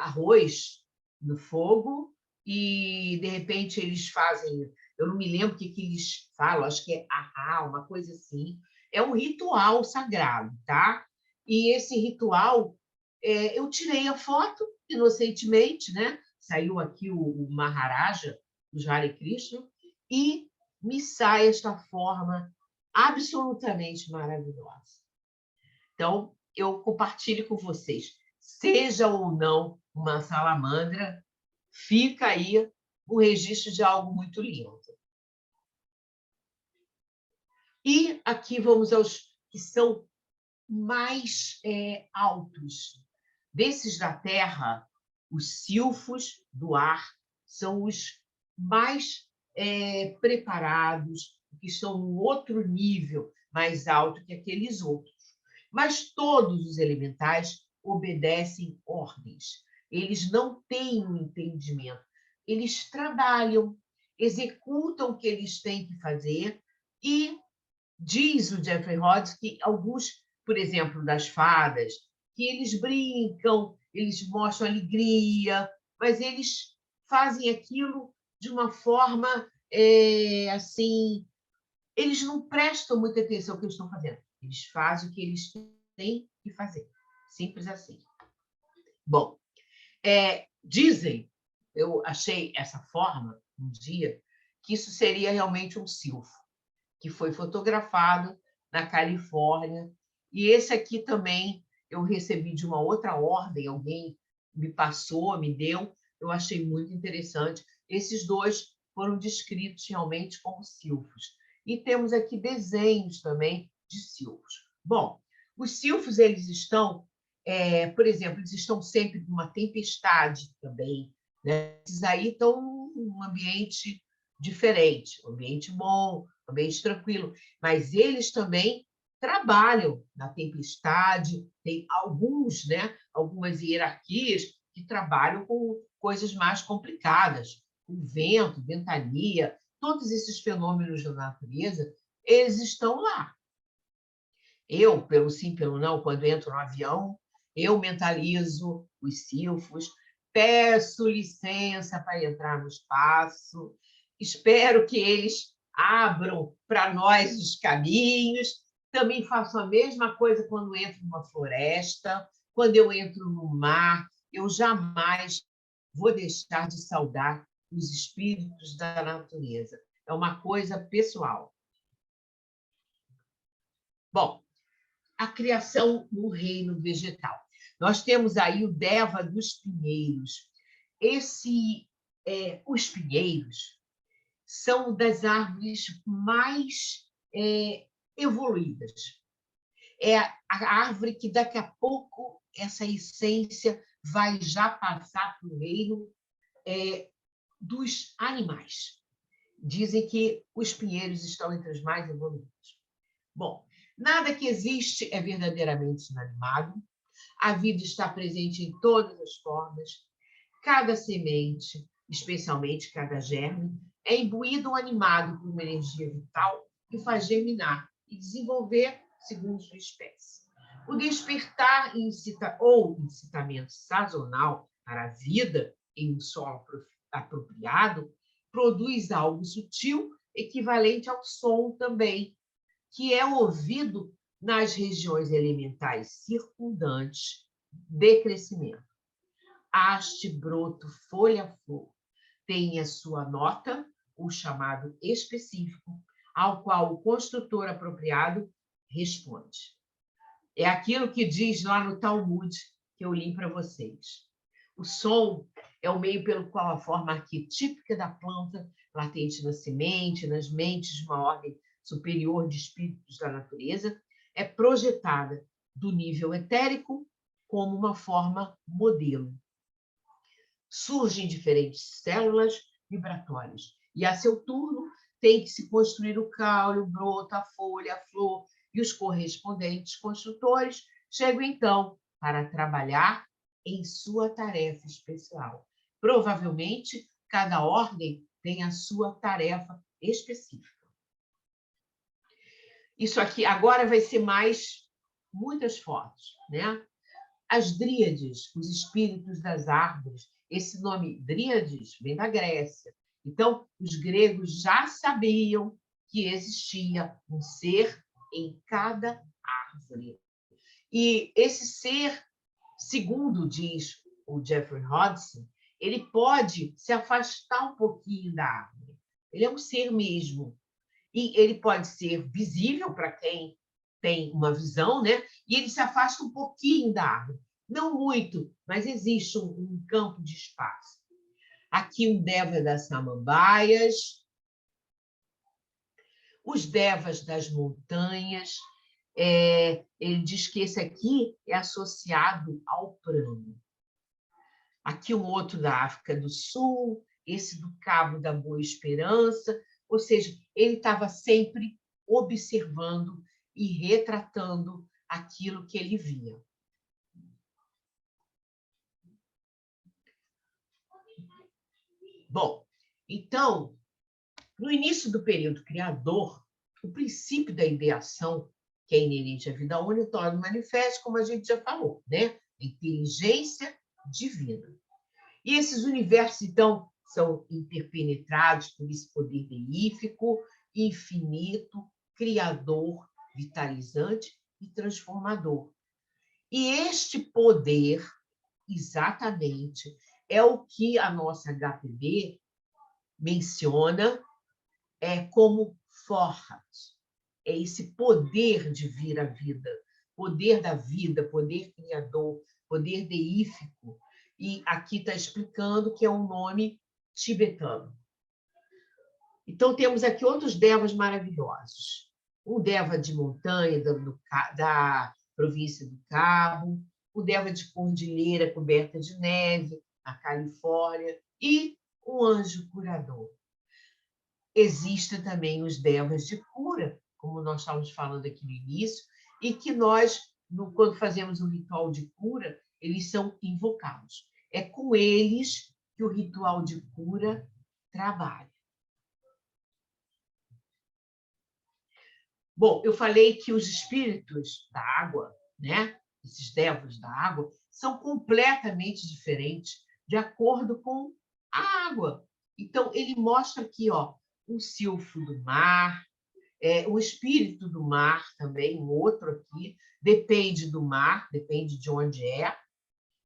Speaker 2: arroz no fogo e, de repente, eles fazem... Eu não me lembro o que eles falam, acho que é ahá, uma coisa assim. É um ritual sagrado, tá? E esse ritual, eu tirei a foto, inocentemente, né? Saiu aqui o Maharaja, os Hare Krishna, e me sai esta forma absolutamente maravilhosa. Então, eu compartilho com vocês. Seja ou não uma salamandra, fica aí o registro de algo muito lindo. E aqui vamos aos que são mais altos. Desses da terra, os silfos do ar são os mais preparados, que estão num outro nível mais alto que aqueles outros. Mas todos os elementais obedecem ordens. Eles não têm um entendimento. Eles trabalham, executam o que eles têm que fazer e diz o Jeffrey Hodgson que alguns, por exemplo, das fadas, que eles brincam, eles mostram alegria, mas eles fazem aquilo de uma forma assim, eles não prestam muita atenção no que eles estão fazendo. Eles fazem o que eles têm que fazer. Simples assim. Bom, dizem, eu achei essa forma um dia, que isso seria realmente um silfo, que foi fotografado na Califórnia. E esse aqui também eu recebi de uma outra ordem, alguém me passou, me deu, eu achei muito interessante. Esses dois foram descritos realmente como silfos. E temos aqui desenhos também de silfos. Bom, os silfos, eles estão, por exemplo, eles estão sempre numa tempestade também, né? Esses aí estão num ambiente diferente, um ambiente bom, um ambiente tranquilo, mas eles também trabalham na tempestade, tem alguns, né, algumas hierarquias que trabalham com coisas mais complicadas, com vento, ventania, todos esses fenômenos da natureza, eles estão lá. Eu, pelo sim, pelo não, quando entro no avião, eu mentalizo os silfos, peço licença para entrar no espaço, espero que eles abram para nós os caminhos. Também faço a mesma coisa quando entro numa floresta, quando eu entro no mar. Eu jamais vou deixar de saudar os espíritos da natureza. É uma coisa pessoal. Bom, a criação no reino vegetal. Nós temos aí o Deva dos pinheiros. Os pinheiros são das árvores mais evoluídas. É a árvore que daqui a pouco essa essência vai já passar para o reino dos animais. Dizem que os pinheiros estão entre os mais evoluídos. Bom, nada que existe é verdadeiramente inanimado. A vida está presente em todas as formas. Cada semente, especialmente cada germe, é imbuído ou animado por uma energia vital que faz germinar e desenvolver segundo sua espécie. O despertar ou incitamento sazonal para a vida em um solo apropriado produz algo sutil, equivalente ao som também, que é ouvido nas regiões elementais circundantes de crescimento. Haste, broto, folha, flor, tem a sua nota, o chamado específico, ao qual o construtor apropriado responde. É aquilo que diz lá no Talmud, que eu li para vocês. O som é o meio pelo qual a forma arquetípica da planta, latente na semente, nas mentes de uma ordem superior de espíritos da natureza, é projetada do nível etérico como uma forma modelo. Surgem diferentes células vibratórias e, a seu turno, tem que se construir o caule, o broto, a folha, a flor, e os correspondentes construtores chegam, então, para trabalhar em sua tarefa especial. Provavelmente, cada ordem tem a sua tarefa específica. Isso aqui agora vai ser mais muitas fotos, né? As dríades, os espíritos das árvores. Esse nome dríades vem da Grécia. Então, os gregos já sabiam que existia um ser em cada árvore. E esse ser, segundo diz o Jeffrey Hodgson, ele pode se afastar um pouquinho da árvore. Ele é um ser mesmo. E ele pode ser visível para quem tem uma visão, né? E ele se afasta um pouquinho da árvore. Não muito, mas existe um campo de espaço. Aqui um deva das samambaias, os devas das montanhas. Ele diz que esse aqui é associado ao prano. Aqui um outro da África do Sul, esse do Cabo da Boa Esperança, ou seja, ele estava sempre observando e retratando aquilo que ele via. Bom, então, no início do período criador, o princípio da ideação, que é inerente à vida única, torna manifesto, como a gente já falou, né? A inteligência divina. E esses universos, então, são interpenetrados por esse poder benéfico, infinito, criador, vitalizante e transformador. E este poder, exatamente, é o que a nossa HPB menciona como Forhat. É esse poder de vir à vida, poder da vida, poder criador, poder deífico. E aqui está explicando que é um nome tibetano. Então, temos aqui outros devas maravilhosos. Um deva de montanha, da província do Cabo, o deva de cordilheira coberta de neve, na Califórnia, e um anjo curador. Existem também os devas de cura, como nós estávamos falando aqui no início, e que nós, quando fazemos o ritual de cura, eles são invocados. É com eles que o ritual de cura trabalha. Bom, eu falei que os espíritos da água, né, esses devas da água, são completamente diferentes de acordo com a água. Então, ele mostra aqui, ó, um silfo do mar, o espírito do mar também, um outro aqui, depende do mar, depende de onde é.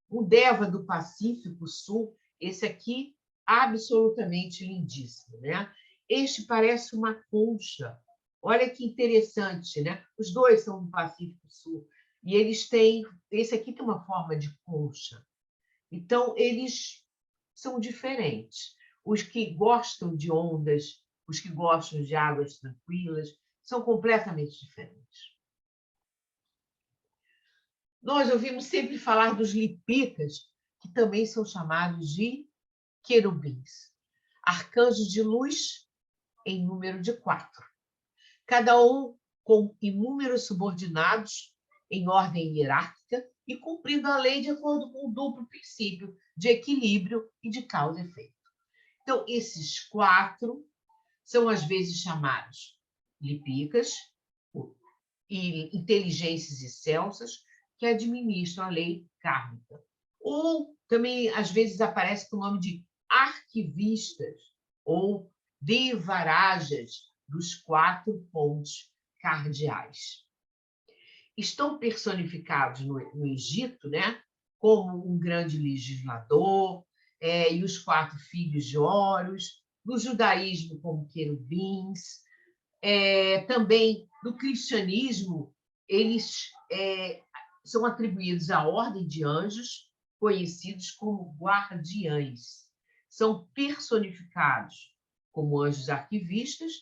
Speaker 2: O deva do Pacífico Sul, esse aqui, absolutamente lindíssimo, né? Este parece uma concha. Olha que interessante, né? Os dois são do Pacífico Sul. E eles têm... Esse aqui tem uma forma de concha. Então, eles são diferentes. Os que gostam de ondas, os que gostam de águas tranquilas, são completamente diferentes. Nós ouvimos sempre falar dos lipicas, que também são chamados de querubins. Arcanjos de luz em número de 4. Cada um com inúmeros subordinados em ordem hierárquica e cumprindo a lei de acordo com o duplo princípio de equilíbrio e de causa e efeito. Então, esses 4 são às vezes chamados lipicas, e inteligências excelsas, que administram a lei kármica. Ou também, às vezes, aparece com o nome de arquivistas ou devarajas dos 4 pontos cardeais. Estão personificados no Egito, né, como um grande legislador, e os 4 filhos de Horus, no judaísmo como querubins, também no cristianismo, eles são atribuídos à ordem de anjos, conhecidos como guardiães. São personificados como anjos arquivistas,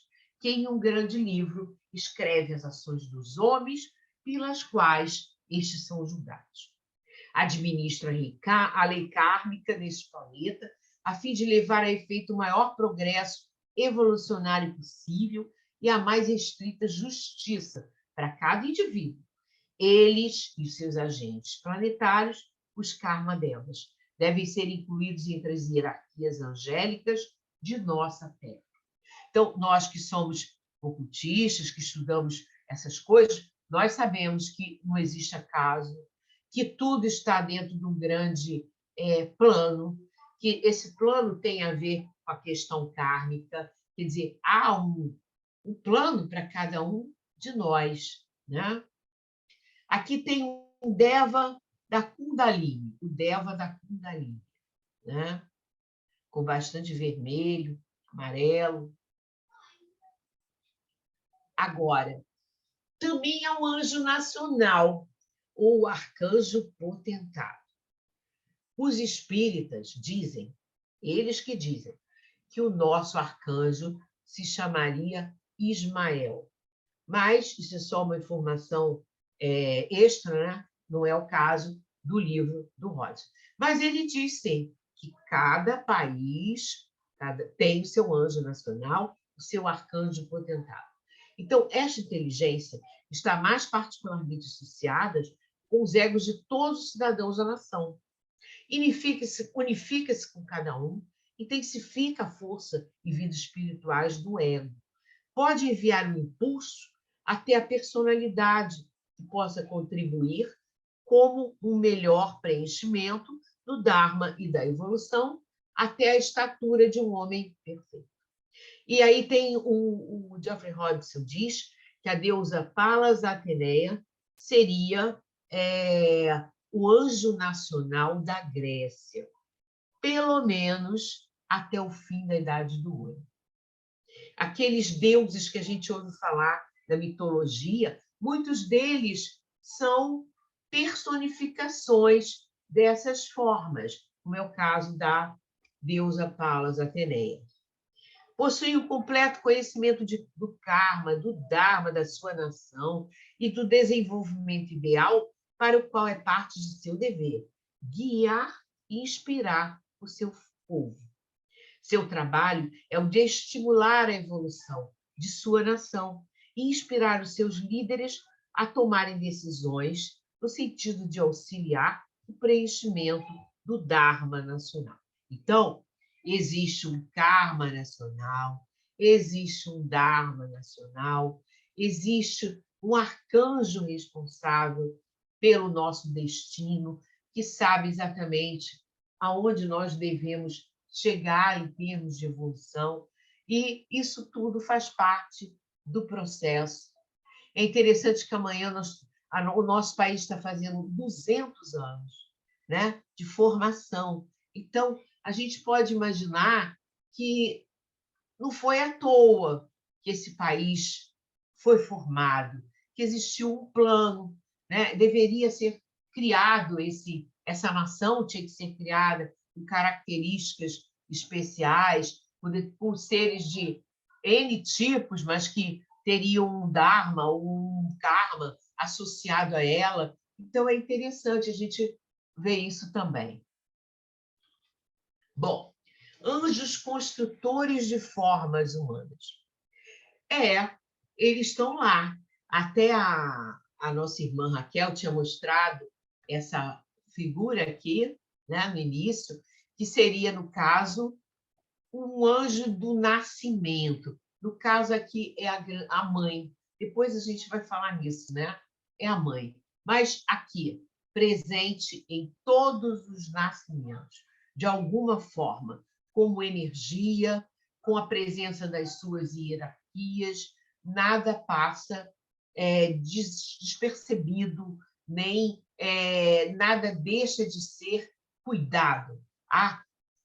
Speaker 2: que em um grande livro escreve as ações dos homens pelas quais estes são julgados. Administra a lei kármica neste planeta, a fim de levar a efeito o maior progresso evolucionário possível e a mais estrita justiça para cada indivíduo. Eles e seus agentes planetários, os karma-devas, devem ser incluídos entre as hierarquias angélicas de nossa Terra. Então, nós que somos ocultistas, que estudamos essas coisas, nós sabemos que não existe acaso, que tudo está dentro de um grande plano, que esse plano tem a ver com a questão kármica, quer dizer, há um plano para cada um de nós, né? Aqui tem um Deva da Kundalini, o Deva da Kundalini, né? Com bastante vermelho, amarelo. Agora, também é um anjo nacional, ou arcanjo potentado. Os espíritas dizem, eles que dizem, que o nosso arcanjo se chamaria Ismael. Mas isso é só uma informação extra, né? Não é o caso do livro do Roger. Mas ele diz, sim, que cada país tem o seu anjo nacional, o seu arcanjo potentado. Então, esta inteligência está mais particularmente associada com os egos de todos os cidadãos da nação. Unifica-se com cada um, intensifica a força e vida espirituais do ego. Pode enviar um impulso até a personalidade que possa contribuir como um melhor preenchimento do Dharma e da evolução até a estatura de um homem perfeito. E aí tem o Geoffrey Robinson diz que a deusa Palas Ateneia seria o anjo nacional da Grécia, pelo menos até o fim da Idade do Ouro. Aqueles deuses que a gente ouve falar da mitologia, muitos deles são personificações dessas formas, como é o caso da deusa Palas Ateneia. Possui um completo conhecimento do karma, do dharma da sua nação e do desenvolvimento ideal para o qual é parte de seu dever, guiar e inspirar o seu povo. Seu trabalho é o de estimular a evolução de sua nação e inspirar os seus líderes a tomarem decisões no sentido de auxiliar o preenchimento do Dharma nacional. Então, existe um karma nacional, existe um Dharma nacional, existe um arcanjo responsável pelo nosso destino, que sabe exatamente aonde nós devemos chegar em termos de evolução, e isso tudo faz parte do processo. É interessante que amanhã o nosso país está fazendo 200 anos, né, de formação. Então, a gente pode imaginar que não foi à toa que esse país foi formado, que existiu um plano, né? Deveria ser criado essa nação tinha que ser criada com características especiais, por seres de N tipos, mas que teriam um Dharma, um karma associado a ela. Então, é interessante a gente ver isso também. Bom, anjos construtores de formas humanas. Eles estão lá. Até a nossa irmã Raquel tinha mostrado essa figura aqui, né, no início, que seria, no caso, um anjo do nascimento. No caso aqui é a mãe. Depois a gente vai falar nisso, né? É a mãe. Mas aqui, presente em todos os nascimentos, de alguma forma, como energia, com a presença das suas hierarquias, nada passa despercebido, nem nada deixa de ser cuidado. Há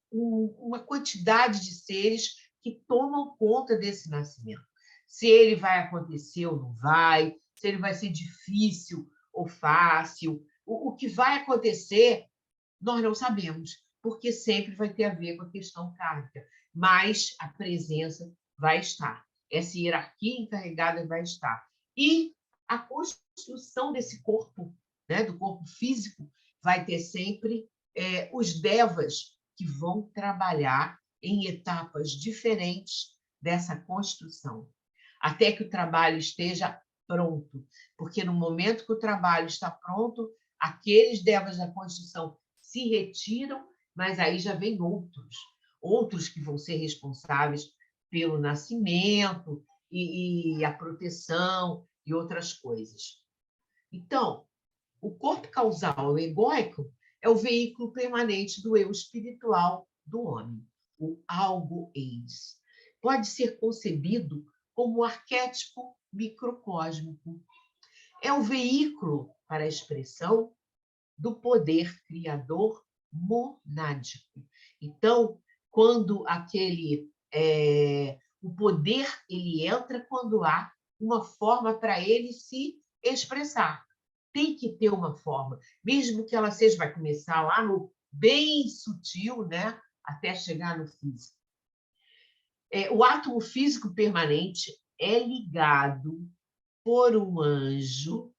Speaker 2: uma quantidade de seres que tomam conta desse nascimento. Se ele vai acontecer ou não vai, se ele vai ser difícil ou fácil. O que vai acontecer Nós não sabemos, porque sempre vai ter a ver com a questão kármica, mas a presença vai estar. Essa hierarquia encarregada vai estar. E a construção desse corpo, né, do corpo físico, vai ter sempre os devas que vão trabalhar em etapas diferentes dessa construção, até que o trabalho esteja pronto. Porque no momento que o trabalho está pronto, aqueles devas da construção se retiram, mas aí já vem outros que vão ser responsáveis pelo nascimento e a proteção e outras coisas. Então, o corpo causal egóico é o veículo permanente do eu espiritual do homem, o algo-eis. Pode ser concebido como um arquétipo microcósmico. É o veículo para a expressão do poder criador monádico. Então, quando o poder ele entra quando há uma forma para ele se expressar. Tem que ter uma forma, mesmo que ela seja, vai começar lá no bem sutil, né, até chegar no físico. O átomo físico permanente é ligado por um anjo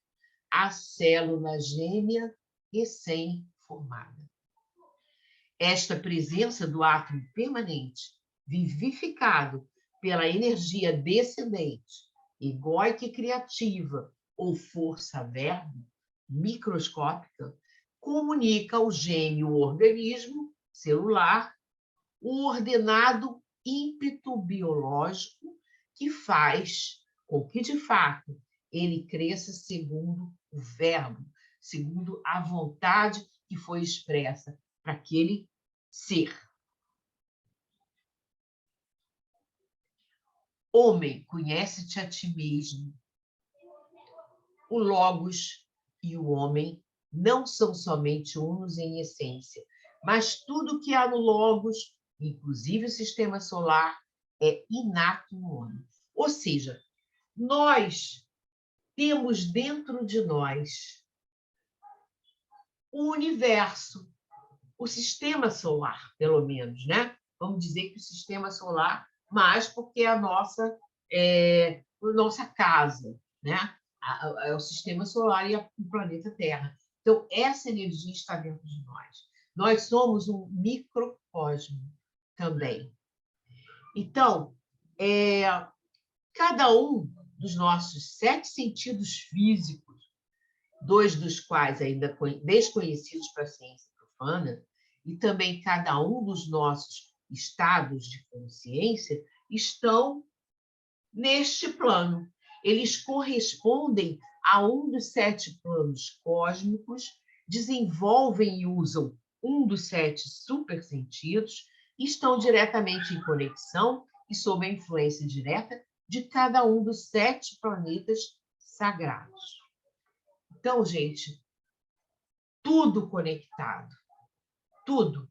Speaker 2: à célula gêmea recém-formada. Esta presença do átomo permanente, vivificado pela energia descendente, egóica e criativa, ou força-verbo, microscópica, comunica ao gêmeo organismo celular um ordenado ímpeto biológico que faz com que, de fato, ele cresça segundo o verbo, segundo a vontade que foi expressa para aquele ser. Homem, conhece-te a ti mesmo. O Logos e o homem não são somente unos em essência, mas tudo que há no Logos, inclusive o sistema solar, é inato no homem. Ou seja, nós temos dentro de nós o universo, o sistema solar, pelo menos, né? Vamos dizer que o sistema solar, mas porque é a nossa casa, né? É o sistema solar e o planeta Terra. Então, essa energia está dentro de nós. Nós somos um microcosmo também. Então, cada um dos nossos 7 sentidos físicos, 2 dos quais ainda desconhecidos para a ciência profana, e também cada um dos nossos estados de consciência, estão neste plano. Eles correspondem a um dos 7 planos cósmicos, desenvolvem e usam um dos 7 supersentidos, e estão diretamente em conexão e sob a influência direta de cada um dos 7 planetas sagrados. Então, gente, tudo conectado, tudo.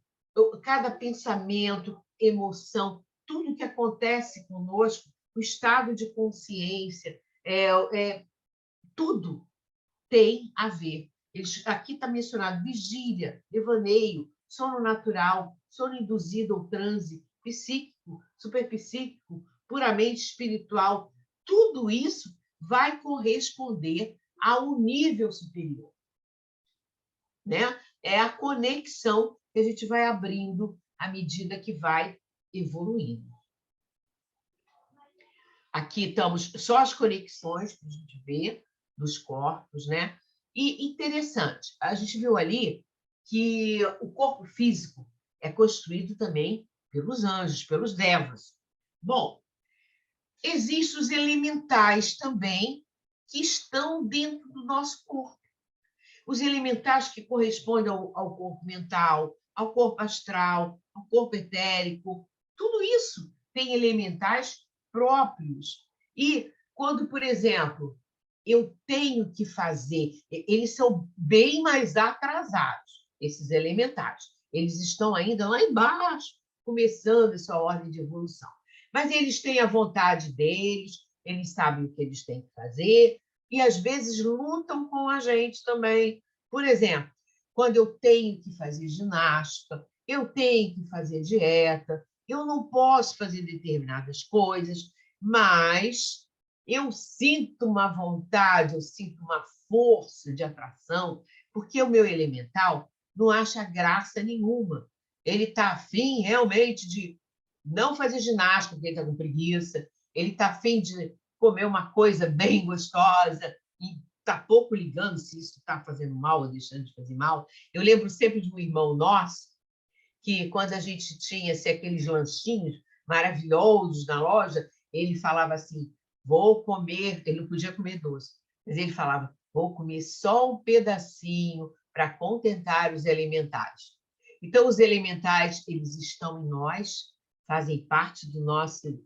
Speaker 2: Cada pensamento, emoção, tudo que acontece conosco, o estado de consciência, tudo tem a ver. Aqui está mencionado vigília, devaneio, sono natural, sono induzido ou transe, psíquico, superpsíquico, puramente espiritual. Tudo isso vai corresponder a um nível superior, né? É a conexão que a gente vai abrindo à medida que vai evoluindo. Aqui estamos só as conexões que a gente vê dos corpos, né? E interessante, a gente viu ali que o corpo físico é construído também pelos anjos, pelos devas. Bom, existem os elementais também que estão dentro do nosso corpo. Os elementais que correspondem ao corpo mental, ao corpo astral, ao corpo etérico, tudo isso tem elementais próprios. E quando, por exemplo, eu tenho que fazer, eles são bem mais atrasados, esses elementais. Eles estão ainda lá embaixo, começando essa ordem de evolução. Mas eles têm a vontade deles, eles sabem o que eles têm que fazer, e às vezes lutam com a gente também. Por exemplo, quando eu tenho que fazer ginástica, eu tenho que fazer dieta, eu não posso fazer determinadas coisas, mas eu sinto uma vontade, eu sinto uma força de atração, porque o meu elemental não acha graça nenhuma. Ele está afim realmente de não fazer ginástica, porque ele está com preguiça, ele está afim de comer uma coisa bem gostosa e está pouco ligando se isso está fazendo mal ou deixando de fazer mal. Eu lembro sempre de um irmão nosso, que quando a gente tinha assim, aqueles lanchinhos maravilhosos na loja, ele falava assim, vou comer, ele não podia comer doce, mas ele falava, vou comer só um pedacinho para contentar os elementares. Então, os elementais, eles estão em nós, fazem parte do nosso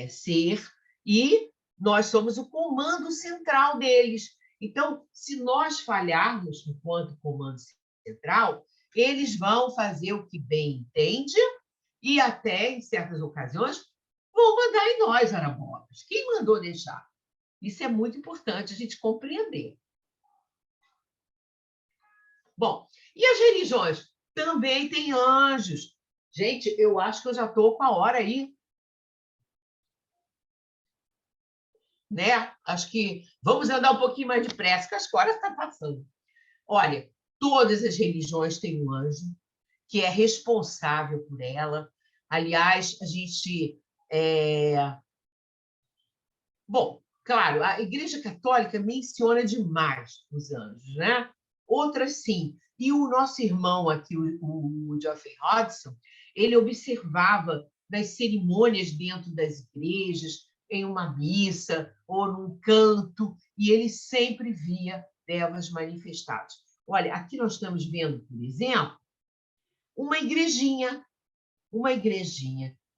Speaker 2: ser, e nós somos o comando central deles. Então, se nós falharmos enquanto comando central, eles vão fazer o que bem entende e até, em certas ocasiões, vão mandar em nós, arabolas. Quem mandou deixar? Isso é muito importante a gente compreender. Bom, e as religiões? Também têm anjos. Gente, eu acho que eu já estou com a hora aí. Né? Acho que vamos andar um pouquinho mais depressa, que as horas estão passando. Olha, todas as religiões têm um anjo que é responsável por ela. Aliás, a gente... Bom, claro, a Igreja Católica menciona demais os anjos, né? Outras, sim. E o nosso irmão aqui, o Geoffrey Hodgson, ele observava nas cerimônias dentro das igrejas, em uma missa ou num canto, e ele sempre via devas manifestadas. Olha, aqui nós estamos vendo, por exemplo, uma igrejinha,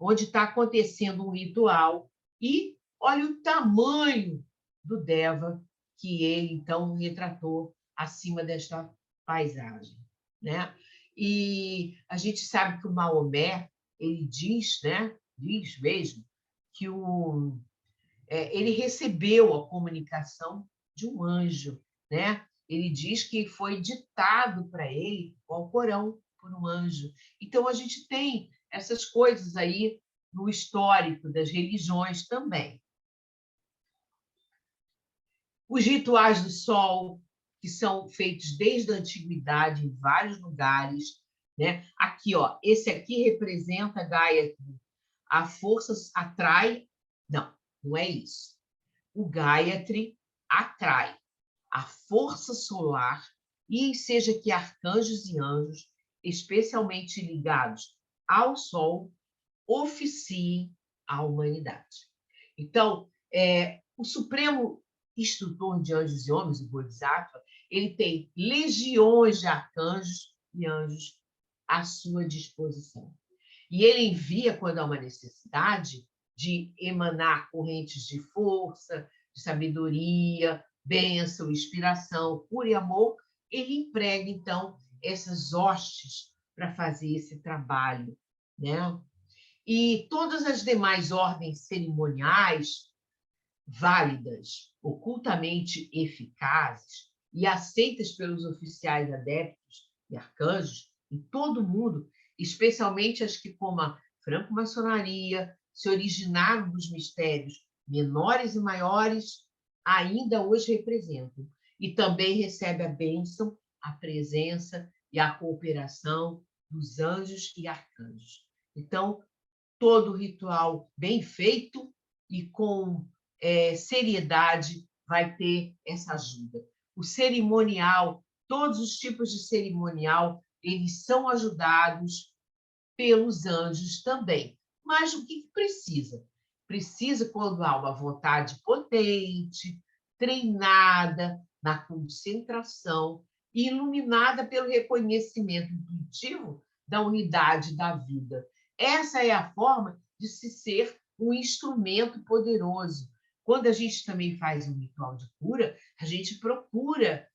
Speaker 2: onde está acontecendo um ritual, e olha o tamanho do Deva que ele, então, retratou acima desta paisagem. Né? E a gente sabe que o Maomé, ele diz, né? Diz mesmo, que ele recebeu a comunicação de um anjo. Né? Ele diz que foi ditado para ele o Alcorão por um anjo. Então, a gente tem essas coisas aí no histórico das religiões também. Os rituais do sol, que são feitos desde a antiguidade em vários lugares. Né? Aqui, ó, esse aqui representa Gayatri. A força atrai... Não, não é isso. O Gayatri atrai a força solar, e seja que arcanjos e anjos, especialmente ligados ao Sol, oficiem a humanidade. Então, o Supremo Instrutor de Anjos e Homens, o Bodhisattva, ele tem legiões de arcanjos e anjos à sua disposição. E ele envia, quando há uma necessidade, de emanar correntes de força, de sabedoria, bênção, inspiração, cura e amor, ele emprega, então, essas hostes para fazer esse trabalho. Né? E todas as demais ordens cerimoniais válidas, ocultamente eficazes e aceitas pelos oficiais adeptos e arcanjos em todo o mundo, especialmente as que, como a franco-maçonaria, se originaram dos mistérios menores e maiores, ainda hoje representam. E também recebe a bênção, a presença e a cooperação dos anjos e arcanjos. Então, todo ritual bem feito e com seriedade vai ter essa ajuda. O cerimonial, todos os tipos de cerimonial, eles são ajudados pelos anjos também. Mas o que precisa? Precisa quando há uma vontade potente, treinada na concentração e iluminada pelo reconhecimento intuitivo da unidade da vida. Essa é a forma de se ser um instrumento poderoso. Quando a gente também faz um ritual de cura, a gente procura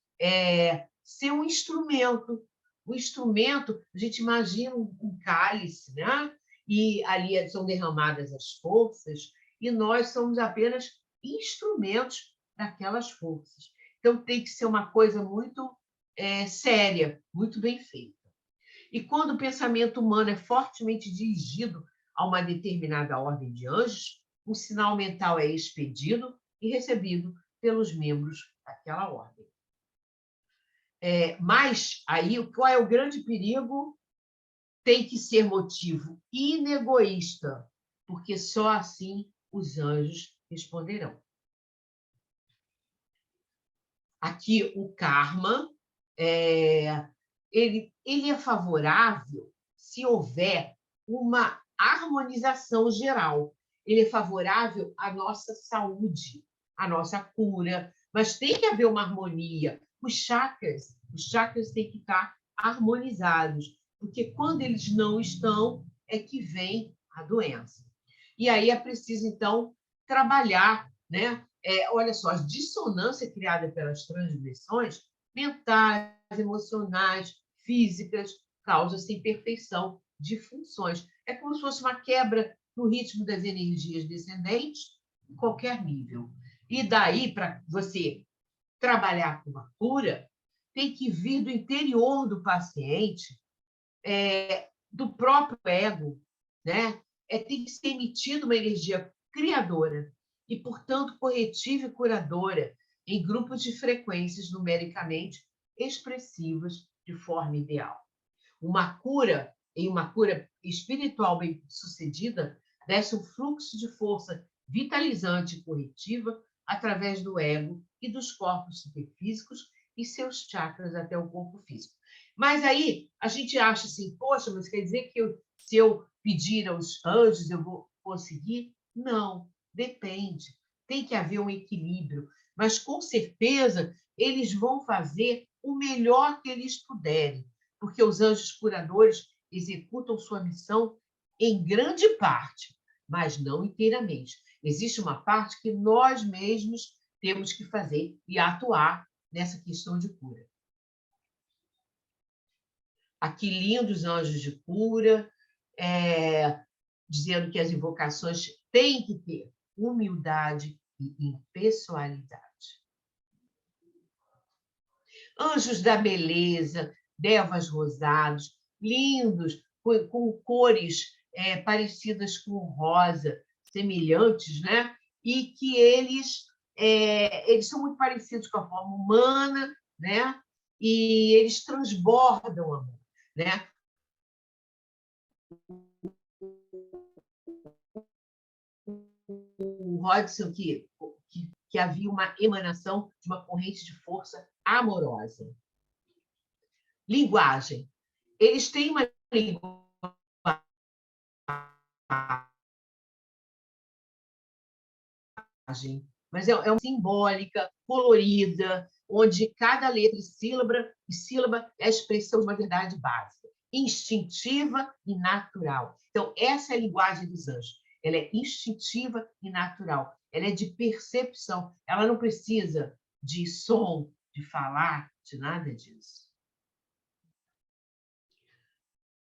Speaker 2: ser um instrumento. O instrumento, a gente imagina um cálice, né? E ali são derramadas as forças, e nós somos apenas instrumentos daquelas forças. Então, tem que ser uma coisa muito séria, muito bem feita. E quando o pensamento humano é fortemente dirigido a uma determinada ordem de anjos, um sinal mental é expedido e recebido pelos membros daquela ordem. Mas aí, qual é o grande perigo? Tem que ser motivo inegoísta, porque só assim os anjos responderão. Aqui, o karma, ele é favorável se houver uma harmonização geral. Ele é favorável à nossa saúde, à nossa cura, mas tem que haver uma harmonia. Os chakras têm que estar harmonizados, porque quando eles não estão, é que vem a doença. E aí é preciso, então, trabalhar, né? Olha só, a dissonância criada pelas transgressões mentais, emocionais, físicas, causa-se imperfeição de funções. É como se fosse uma quebra no ritmo das energias descendentes, em qualquer nível. E daí, para você trabalhar com a cura, tem que vir do interior do paciente, do próprio ego, né? Tem que ser emitida uma energia criadora e, portanto, corretiva e curadora em grupos de frequências numericamente expressivas de forma ideal. Uma cura espiritual bem-sucedida desce um fluxo de força vitalizante e corretiva através do ego e dos corpos superfísicos e seus chakras até o corpo físico. Mas aí a gente acha assim, poxa, mas quer dizer que se eu pedir aos anjos eu vou conseguir? Não, depende. Tem que haver um equilíbrio, mas com certeza eles vão fazer o melhor que eles puderem, porque os anjos curadores executam sua missão em grande parte, mas não inteiramente. Existe uma parte que nós mesmos temos que fazer e atuar nessa questão de cura. Aqui, lindos anjos de cura, dizendo que as invocações têm que ter humildade e impessoalidade. Anjos da beleza, devas rosados, lindos, com cores parecidas com rosa, semelhantes, né? E que eles são muito parecidos com a forma humana, né? E eles transbordam amor, né? O Hodgson que havia uma emanação de uma corrente de força amorosa. Linguagem. Eles têm uma linguagem, mas é uma simbólica, colorida, onde cada letra e sílaba é a expressão de uma verdade básica, instintiva e natural. Então, essa é a linguagem dos anjos. Ela é instintiva e natural. Ela é de percepção. Ela não precisa de som, de falar, de nada disso.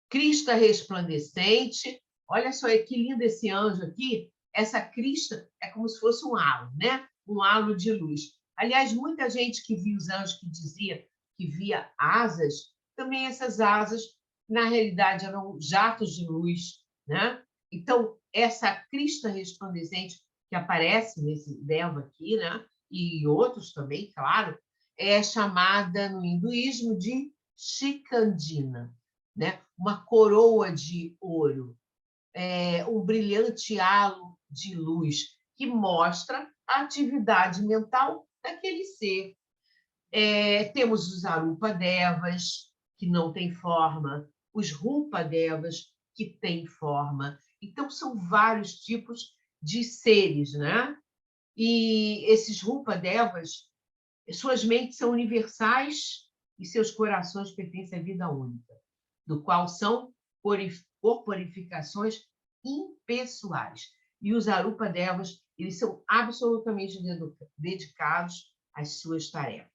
Speaker 2: Crista resplandecente. Olha só que lindo esse anjo aqui. Essa crista é como se fosse um halo, né? Um halo de luz. Aliás, muita gente que via os anjos que dizia que via asas, também essas asas, na realidade, eram jatos de luz, né? Então, essa crista resplandecente que aparece nesse Deva aqui, né? E outros também, claro, é chamada no hinduísmo de Shikandina, né? Uma coroa de ouro, um brilhante halo de luz que mostra a atividade mental daquele ser. Temos os Arupa Devas, que não têm forma, os Rupa Devas, que têm forma. Então, são vários tipos de seres, né? E esses Rupa Devas, suas mentes são universais e seus corações pertencem à vida única, do qual são corporificações impessoais. E os Arupa Devas, eles são absolutamente dedicados às suas tarefas.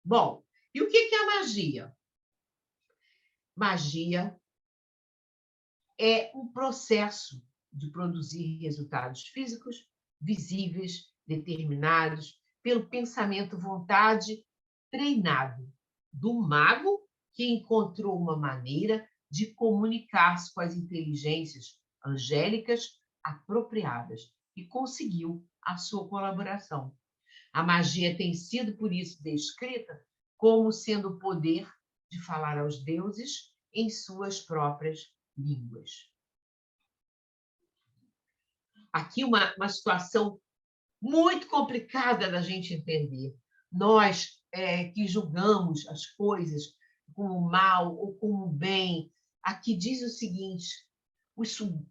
Speaker 2: Bom, e o que é a magia? Magia é um processo de produzir resultados físicos, visíveis, determinados pelo pensamento-vontade treinado, do mago que encontrou uma maneira de comunicar-se com as inteligências angélicas apropriadas e conseguiu a sua colaboração. A magia tem sido, por isso, descrita como sendo o poder de falar aos deuses em suas próprias línguas. Aqui uma situação muito complicada da gente entender. Nós que julgamos as coisas como mal ou como bem, aqui diz o seguinte: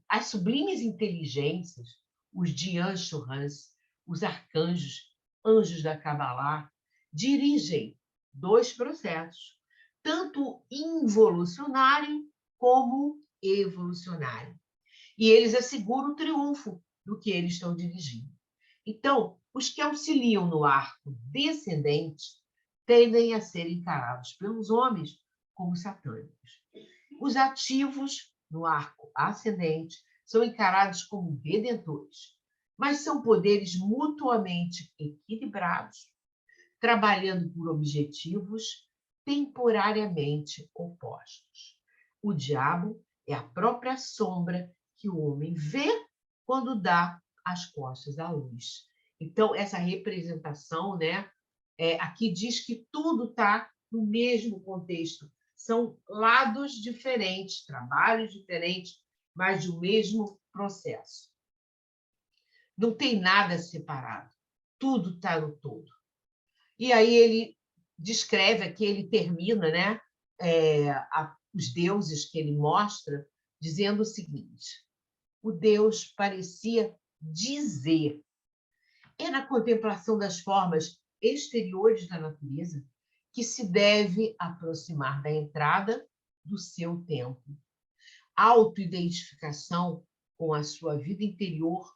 Speaker 2: as sublimes inteligências, os Dian-Shuhans, os arcanjos, anjos da Kabbalah, dirigem dois processos, tanto involucionário como evolucionário. E eles asseguram o triunfo do que eles estão dirigindo. Então, os que auxiliam no arco descendente tendem a ser encarados pelos homens como satânicos. Os ativos no arco ascendente são encarados como redentores, mas são poderes mutuamente equilibrados, trabalhando por objetivos temporariamente opostos. O diabo é a própria sombra que o homem vê quando dá as costas à luz. Então, essa representação, né, aqui diz que tudo está no mesmo contexto. São lados diferentes, trabalhos diferentes, mas do mesmo processo. Não tem nada separado. Tudo está no todo. E aí ele descreve aqui, ele termina, né, os deuses que ele mostra, dizendo o seguinte: o Deus parecia dizer: é na contemplação das formas exteriores da natureza que se deve aproximar da entrada do seu templo. Autoidentificação com a sua vida interior,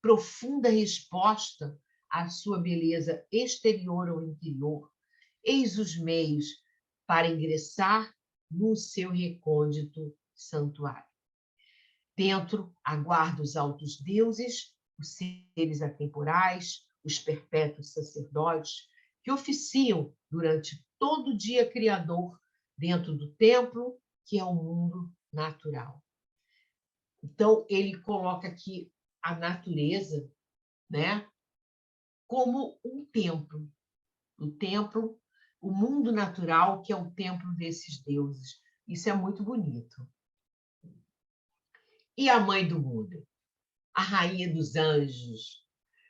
Speaker 2: profunda resposta à sua beleza exterior ou interior, eis os meios para ingressar no seu recôndito santuário. Dentro aguarda os altos deuses, os seres atemporais, os perpétuos sacerdotes, que oficiam durante todo o dia criador dentro do templo, que é o mundo natural. Então, ele coloca aqui a natureza, né, como um templo. O templo, o mundo natural, que é o templo desses deuses. Isso é muito bonito. E a mãe do mundo? A rainha dos anjos,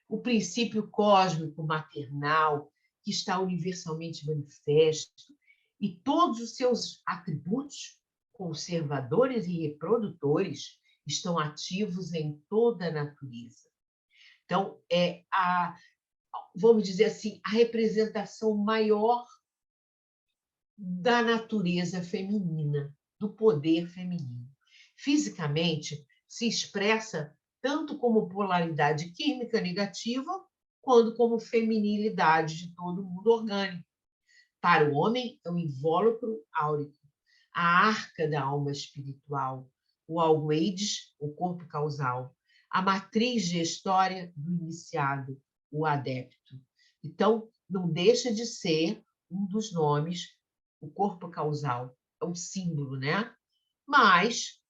Speaker 2: o princípio cósmico maternal que está universalmente manifesto e todos os seus atributos conservadores e reprodutores estão ativos em toda a natureza. Então, vamos dizer assim, a representação maior da natureza feminina, do poder feminino. Fisicamente, se expressa tanto como polaridade química negativa, quanto como feminilidade de todo o mundo orgânico. Para o homem, é o invólucro áurico, a arca da alma espiritual, o algoides, o corpo causal, a matriz gestória do iniciado, o adepto. Então, não deixa de ser um dos nomes, o corpo causal, é um símbolo, né? Mas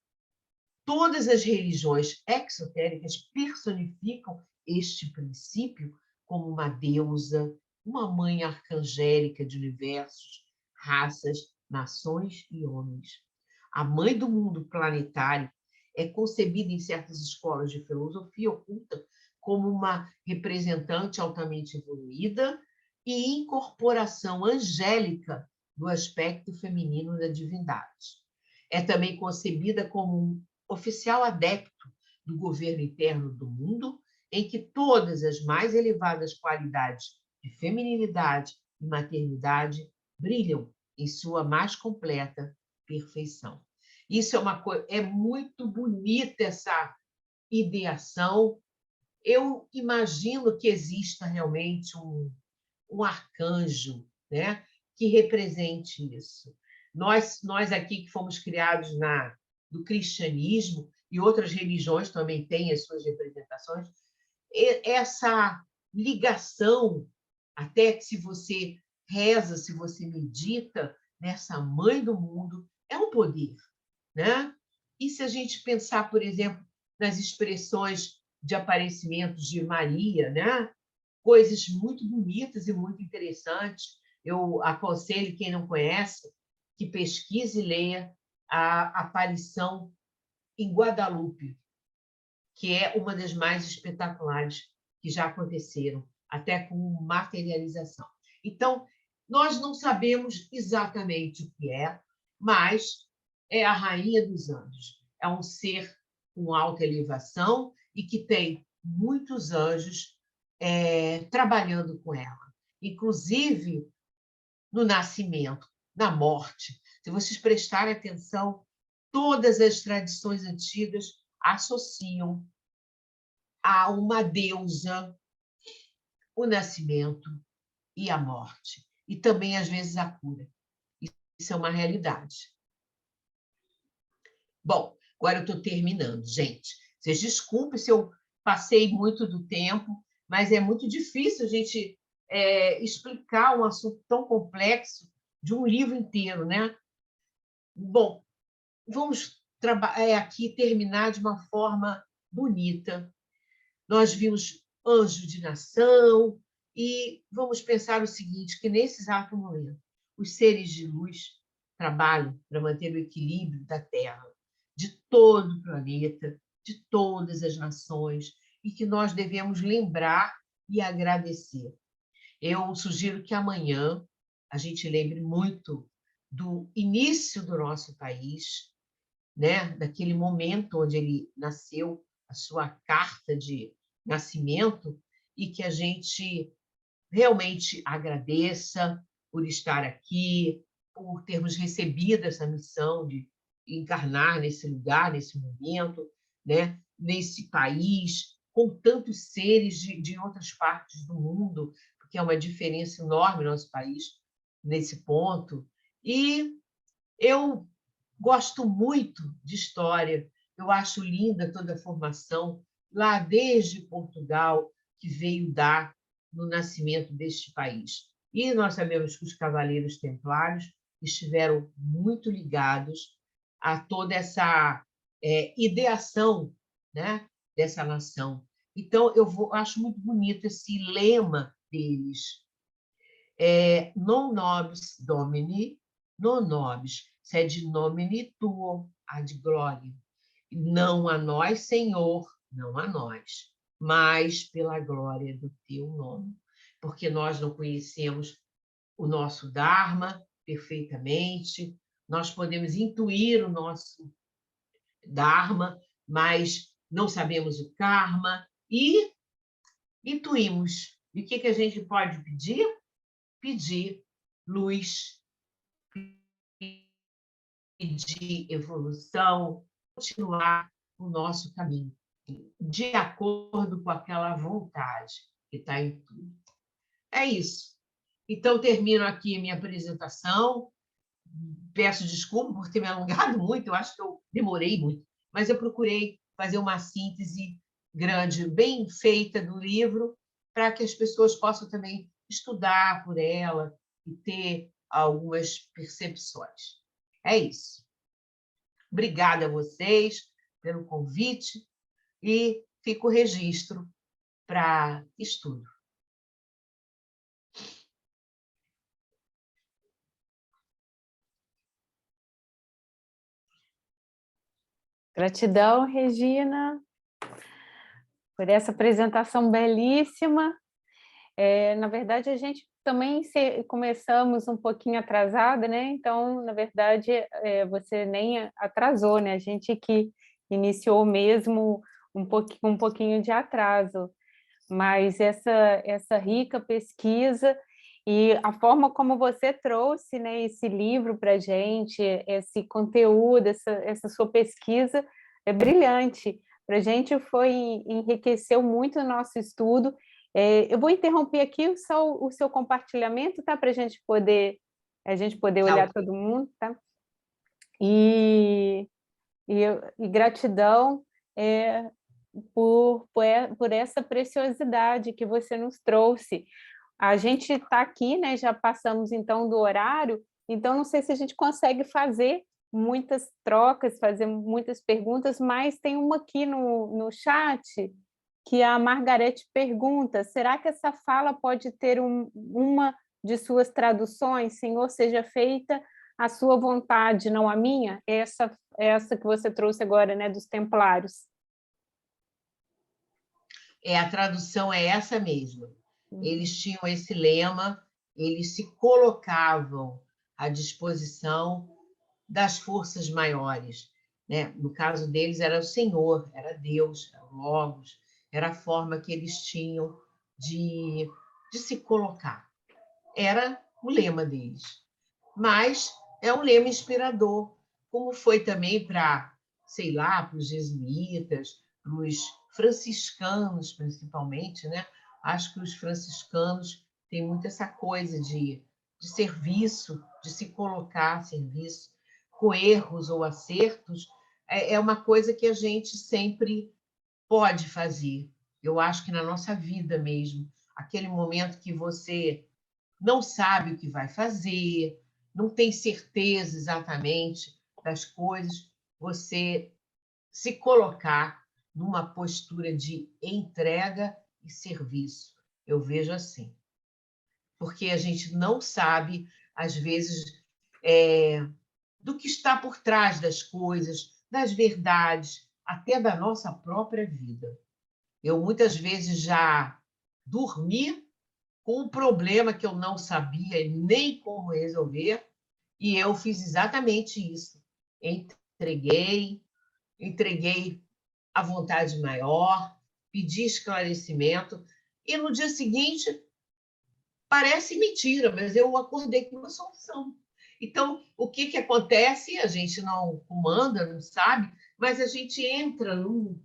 Speaker 2: todas as religiões exotéricas personificam este princípio como uma deusa, uma mãe arcangélica de universos, raças, nações e homens. A mãe do mundo planetário é concebida em certas escolas de filosofia oculta como uma representante altamente evoluída e incorporação angélica do aspecto feminino da divindade. É também concebida como um oficial adepto do governo interno do mundo, em que todas as mais elevadas qualidades de feminilidade e maternidade brilham em sua mais completa perfeição. Isso é muito bonita essa ideação. Eu imagino que exista realmente um arcanjo, né, que represente isso. Nós aqui que fomos criados do cristianismo, e outras religiões também têm as suas representações, essa ligação, até que se você reza, se você medita nessa mãe do mundo, é um poder, né? E se a gente pensar, por exemplo, nas expressões de aparecimentos de Maria, né? Coisas muito bonitas e muito interessantes. Eu aconselho quem não conhece que pesquise e leia a aparição em Guadalupe, que é uma das mais espetaculares que já aconteceram, até com materialização. Então, nós não sabemos exatamente o que é, mas é a rainha dos anjos. É um ser com alta elevação e que tem muitos anjos trabalhando com ela, inclusive no nascimento, na morte. Se vocês prestarem atenção, todas as tradições antigas associam a uma deusa o nascimento e a morte, e também, às vezes, a cura. Isso é uma realidade. Bom, agora eu estou terminando, gente. Vocês desculpem se eu passei muito do tempo, mas é muito difícil a gente explicar um assunto tão complexo de um livro inteiro, né? Bom, vamos aqui terminar de uma forma bonita. Nós vimos anjo de nação e vamos pensar o seguinte, que nesse exato momento, os seres de luz trabalham para manter o equilíbrio da Terra, de todo o planeta, de todas as nações, e que nós devemos lembrar e agradecer. Eu sugiro que amanhã a gente lembre muito do início do nosso país, né? Daquele momento onde ele nasceu, a sua carta de nascimento, e que a gente realmente agradeça por estar aqui, por termos recebido essa missão de encarnar nesse lugar, nesse momento, né? Nesse país, com tantos seres de outras partes do mundo, porque é uma diferença enorme no nosso país nesse ponto. E eu gosto muito de história, eu acho linda toda a formação, lá desde Portugal, que veio dar no nascimento deste país. E nós sabemos que os Cavaleiros Templários estiveram muito ligados a toda essa ideação, né, dessa nação. Então, acho muito bonito esse lema deles, non nobis Domini, non nobis, sed nomine tuo ad gloria. Não a nós, Senhor, não a nós, mas pela glória do teu nome. Porque nós não conhecemos o nosso Dharma perfeitamente, nós podemos intuir o nosso Dharma, mas não sabemos o karma e intuímos. E o que a gente pode pedir? Pedir luz, pedir evolução, continuar o nosso caminho, de acordo com aquela vontade que está em tudo. É isso. Então, termino aqui a minha apresentação. Peço desculpa por ter me alongado muito, eu acho que eu demorei muito, mas eu procurei fazer uma síntese grande, bem feita do livro, para que as pessoas possam também estudar por ela e ter algumas percepções. É isso. Obrigada a vocês pelo convite e fica o registro para estudo.
Speaker 1: Gratidão, Regina, por essa apresentação belíssima. Na verdade, a gente também começamos um pouquinho atrasada, né? Então, na verdade, você nem atrasou, né? A gente que iniciou mesmo um pouquinho de atraso, mas essa rica pesquisa e a forma como você trouxe, né, esse livro para a gente, esse conteúdo, essa sua pesquisa é brilhante. Para a gente enriqueceu muito o nosso estudo. Eu vou interromper aqui o seu compartilhamento, tá? Para a gente poder olhar todo mundo, tá? E gratidão por essa preciosidade que você nos trouxe. A gente está aqui, né? Já passamos então do horário, então não sei se a gente consegue fazer muitas trocas, fazer muitas perguntas, mas tem uma aqui no chat que a Margarete pergunta: será que essa fala pode ter uma de suas traduções? Senhor, seja feita a sua vontade, não a minha? Essa que você trouxe agora, né, dos Templários.
Speaker 2: A tradução é essa mesma. Eles tinham esse lema, eles se colocavam à disposição das forças maiores, né? No caso deles era o Senhor, era Deus, era o Logos, era a forma que eles tinham de se colocar. Era o lema deles. Mas é um lema inspirador, como foi também para, sei lá, para os jesuítas, para os franciscanos, principalmente, né? Acho que os franciscanos têm muito essa coisa de serviço, de se colocar a serviço, com erros ou acertos, é uma coisa que a gente sempre pode fazer. Eu acho que na nossa vida mesmo, aquele momento que você não sabe o que vai fazer, não tem certeza exatamente das coisas, você se colocar numa postura de entrega e serviço. Eu vejo assim. Porque a gente não sabe, às vezes, do que está por trás das coisas, das verdades, até da nossa própria vida. Eu muitas vezes já dormi com um problema que eu não sabia nem como resolver, e eu fiz exatamente isso. Entreguei a vontade maior, pedi esclarecimento, e no dia seguinte, parece mentira, mas eu acordei com uma solução. Então, o que acontece? A gente não comanda, não sabe, mas a gente entra num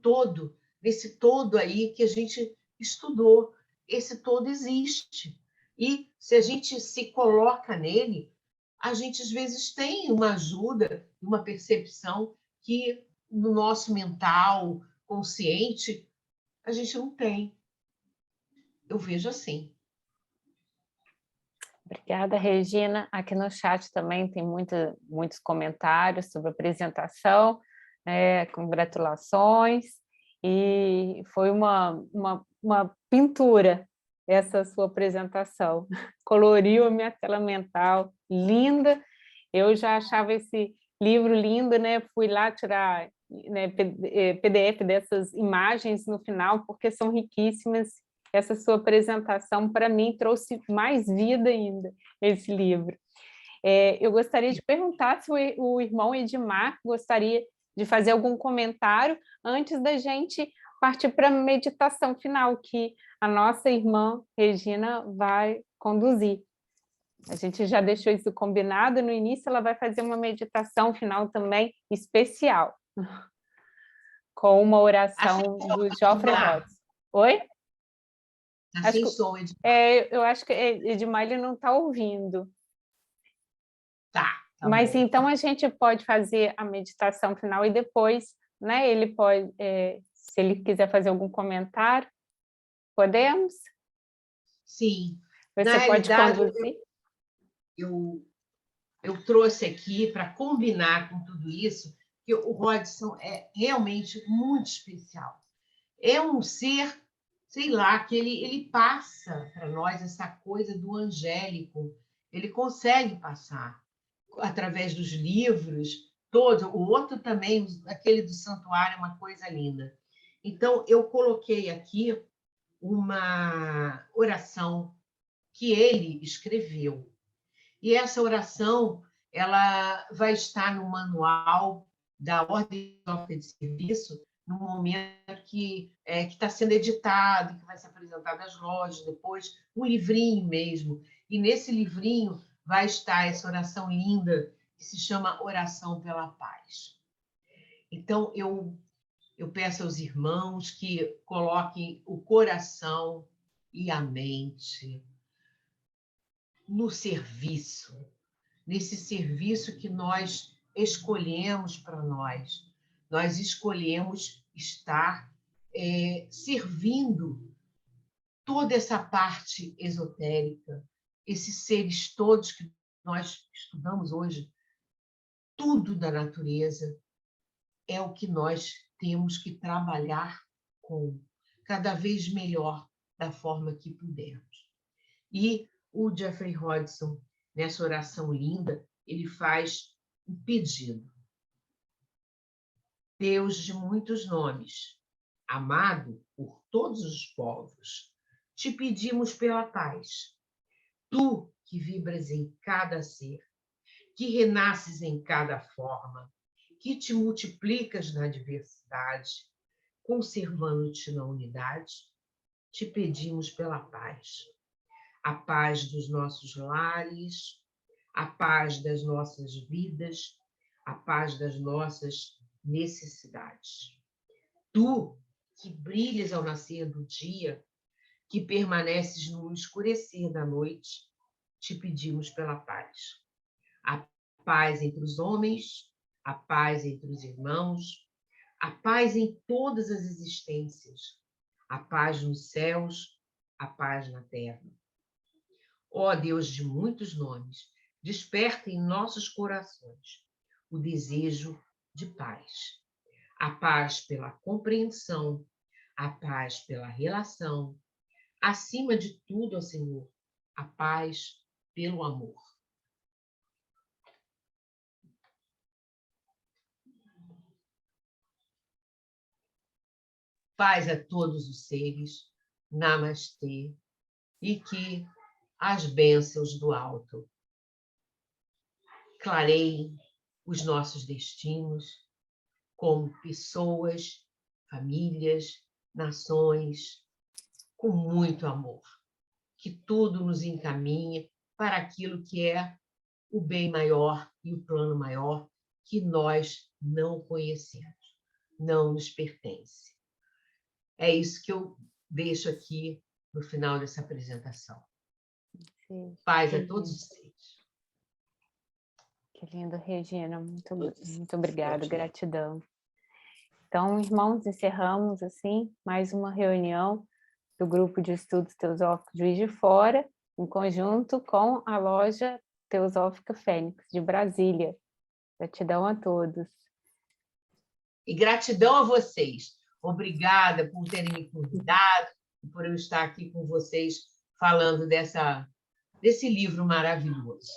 Speaker 2: todo, nesse todo aí que a gente estudou. Esse todo existe. E se a gente se coloca nele, a gente às vezes tem uma ajuda, uma percepção que no nosso mental, consciente, a gente não tem. Eu vejo assim.
Speaker 1: Obrigada, Regina. Aqui no chat também tem muitos comentários sobre a apresentação, congratulações, e foi uma pintura essa sua apresentação. Coloriu a minha tela mental, linda. Eu já achava esse livro lindo, né? Fui lá tirar, né, PDF dessas imagens no final, porque são riquíssimas. Essa sua apresentação, para mim, trouxe mais vida ainda, esse livro. Eu gostaria de perguntar se o irmão Edmar gostaria de fazer algum comentário antes da gente partir para a meditação final, que a nossa irmã Regina vai conduzir. A gente já deixou isso combinado, no início ela vai fazer uma meditação final também especial, com uma oração do Geoffrey Rhodes. Oi?
Speaker 2: Assim sou, Edmar.
Speaker 1: Eu acho que Edmar ele não está ouvindo.
Speaker 2: Tá
Speaker 1: Mas
Speaker 2: bom.
Speaker 1: então a gente pode fazer a meditação final e depois, né? Ele pode, se ele quiser fazer algum comentário, podemos?
Speaker 2: Sim.
Speaker 1: Você pode conduzir?
Speaker 2: Eu trouxe aqui para combinar com tudo isso que o Hodgson é realmente muito especial. É um ser, sei lá, que ele passa para nós essa coisa do angélico. Ele consegue passar através dos livros todos. O outro também, aquele do santuário, é uma coisa linda. Então, eu coloquei aqui uma oração que ele escreveu. E essa oração ela vai estar no manual da Ordem de Serviço, no momento que está sendo editado, que vai ser apresentado às lojas depois, um livrinho mesmo. E nesse livrinho vai estar essa oração linda, que se chama Oração pela Paz. Então, eu peço aos irmãos que coloquem o coração e a mente no serviço, nesse serviço que nós escolhemos para nós. Nós escolhemos estar servindo toda essa parte esotérica, esses seres todos que nós estudamos hoje, tudo da natureza, é o que nós temos que trabalhar com, cada vez melhor, da forma que pudermos. E o Jeffrey Hodgson, nessa oração linda, ele faz um pedido. Deus de muitos nomes, amado por todos os povos, te pedimos pela paz. Tu que vibras em cada ser, que renasces em cada forma, que te multiplicas na diversidade, conservando-te na unidade, te pedimos pela paz. A paz dos nossos lares, a paz das nossas vidas, a paz das nossas necessidades. Tu, que brilhas ao nascer do dia, que permaneces no escurecer da noite, te pedimos pela paz. A paz entre os homens, a paz entre os irmãos, a paz em todas as existências, a paz nos céus, a paz na terra. Ó Deus de muitos nomes, desperta em nossos corações o desejo de paz. A paz pela compreensão, a paz pela relação, acima de tudo, ó Senhor, a paz pelo amor. Paz a todos os seres, namastê, e que as bênçãos do alto clareiem os nossos destinos como pessoas, famílias, nações, com muito amor. Que tudo nos encaminhe para aquilo que é o bem maior e o plano maior que nós não conhecemos, não nos pertence. É isso que eu deixo aqui no final dessa apresentação.
Speaker 1: Sim,
Speaker 2: Paz a todos os seres.
Speaker 1: Que lindo, Regina. Muito obrigada, gratidão. Então, irmãos, encerramos assim mais uma reunião do Grupo de Estudos Teosóficos Juiz de Fora, em conjunto com a Loja Teosófica Fênix, de Brasília. Gratidão a todos.
Speaker 2: E gratidão a vocês. Obrigada por terem me convidado, por eu estar aqui com vocês falando desse livro maravilhoso.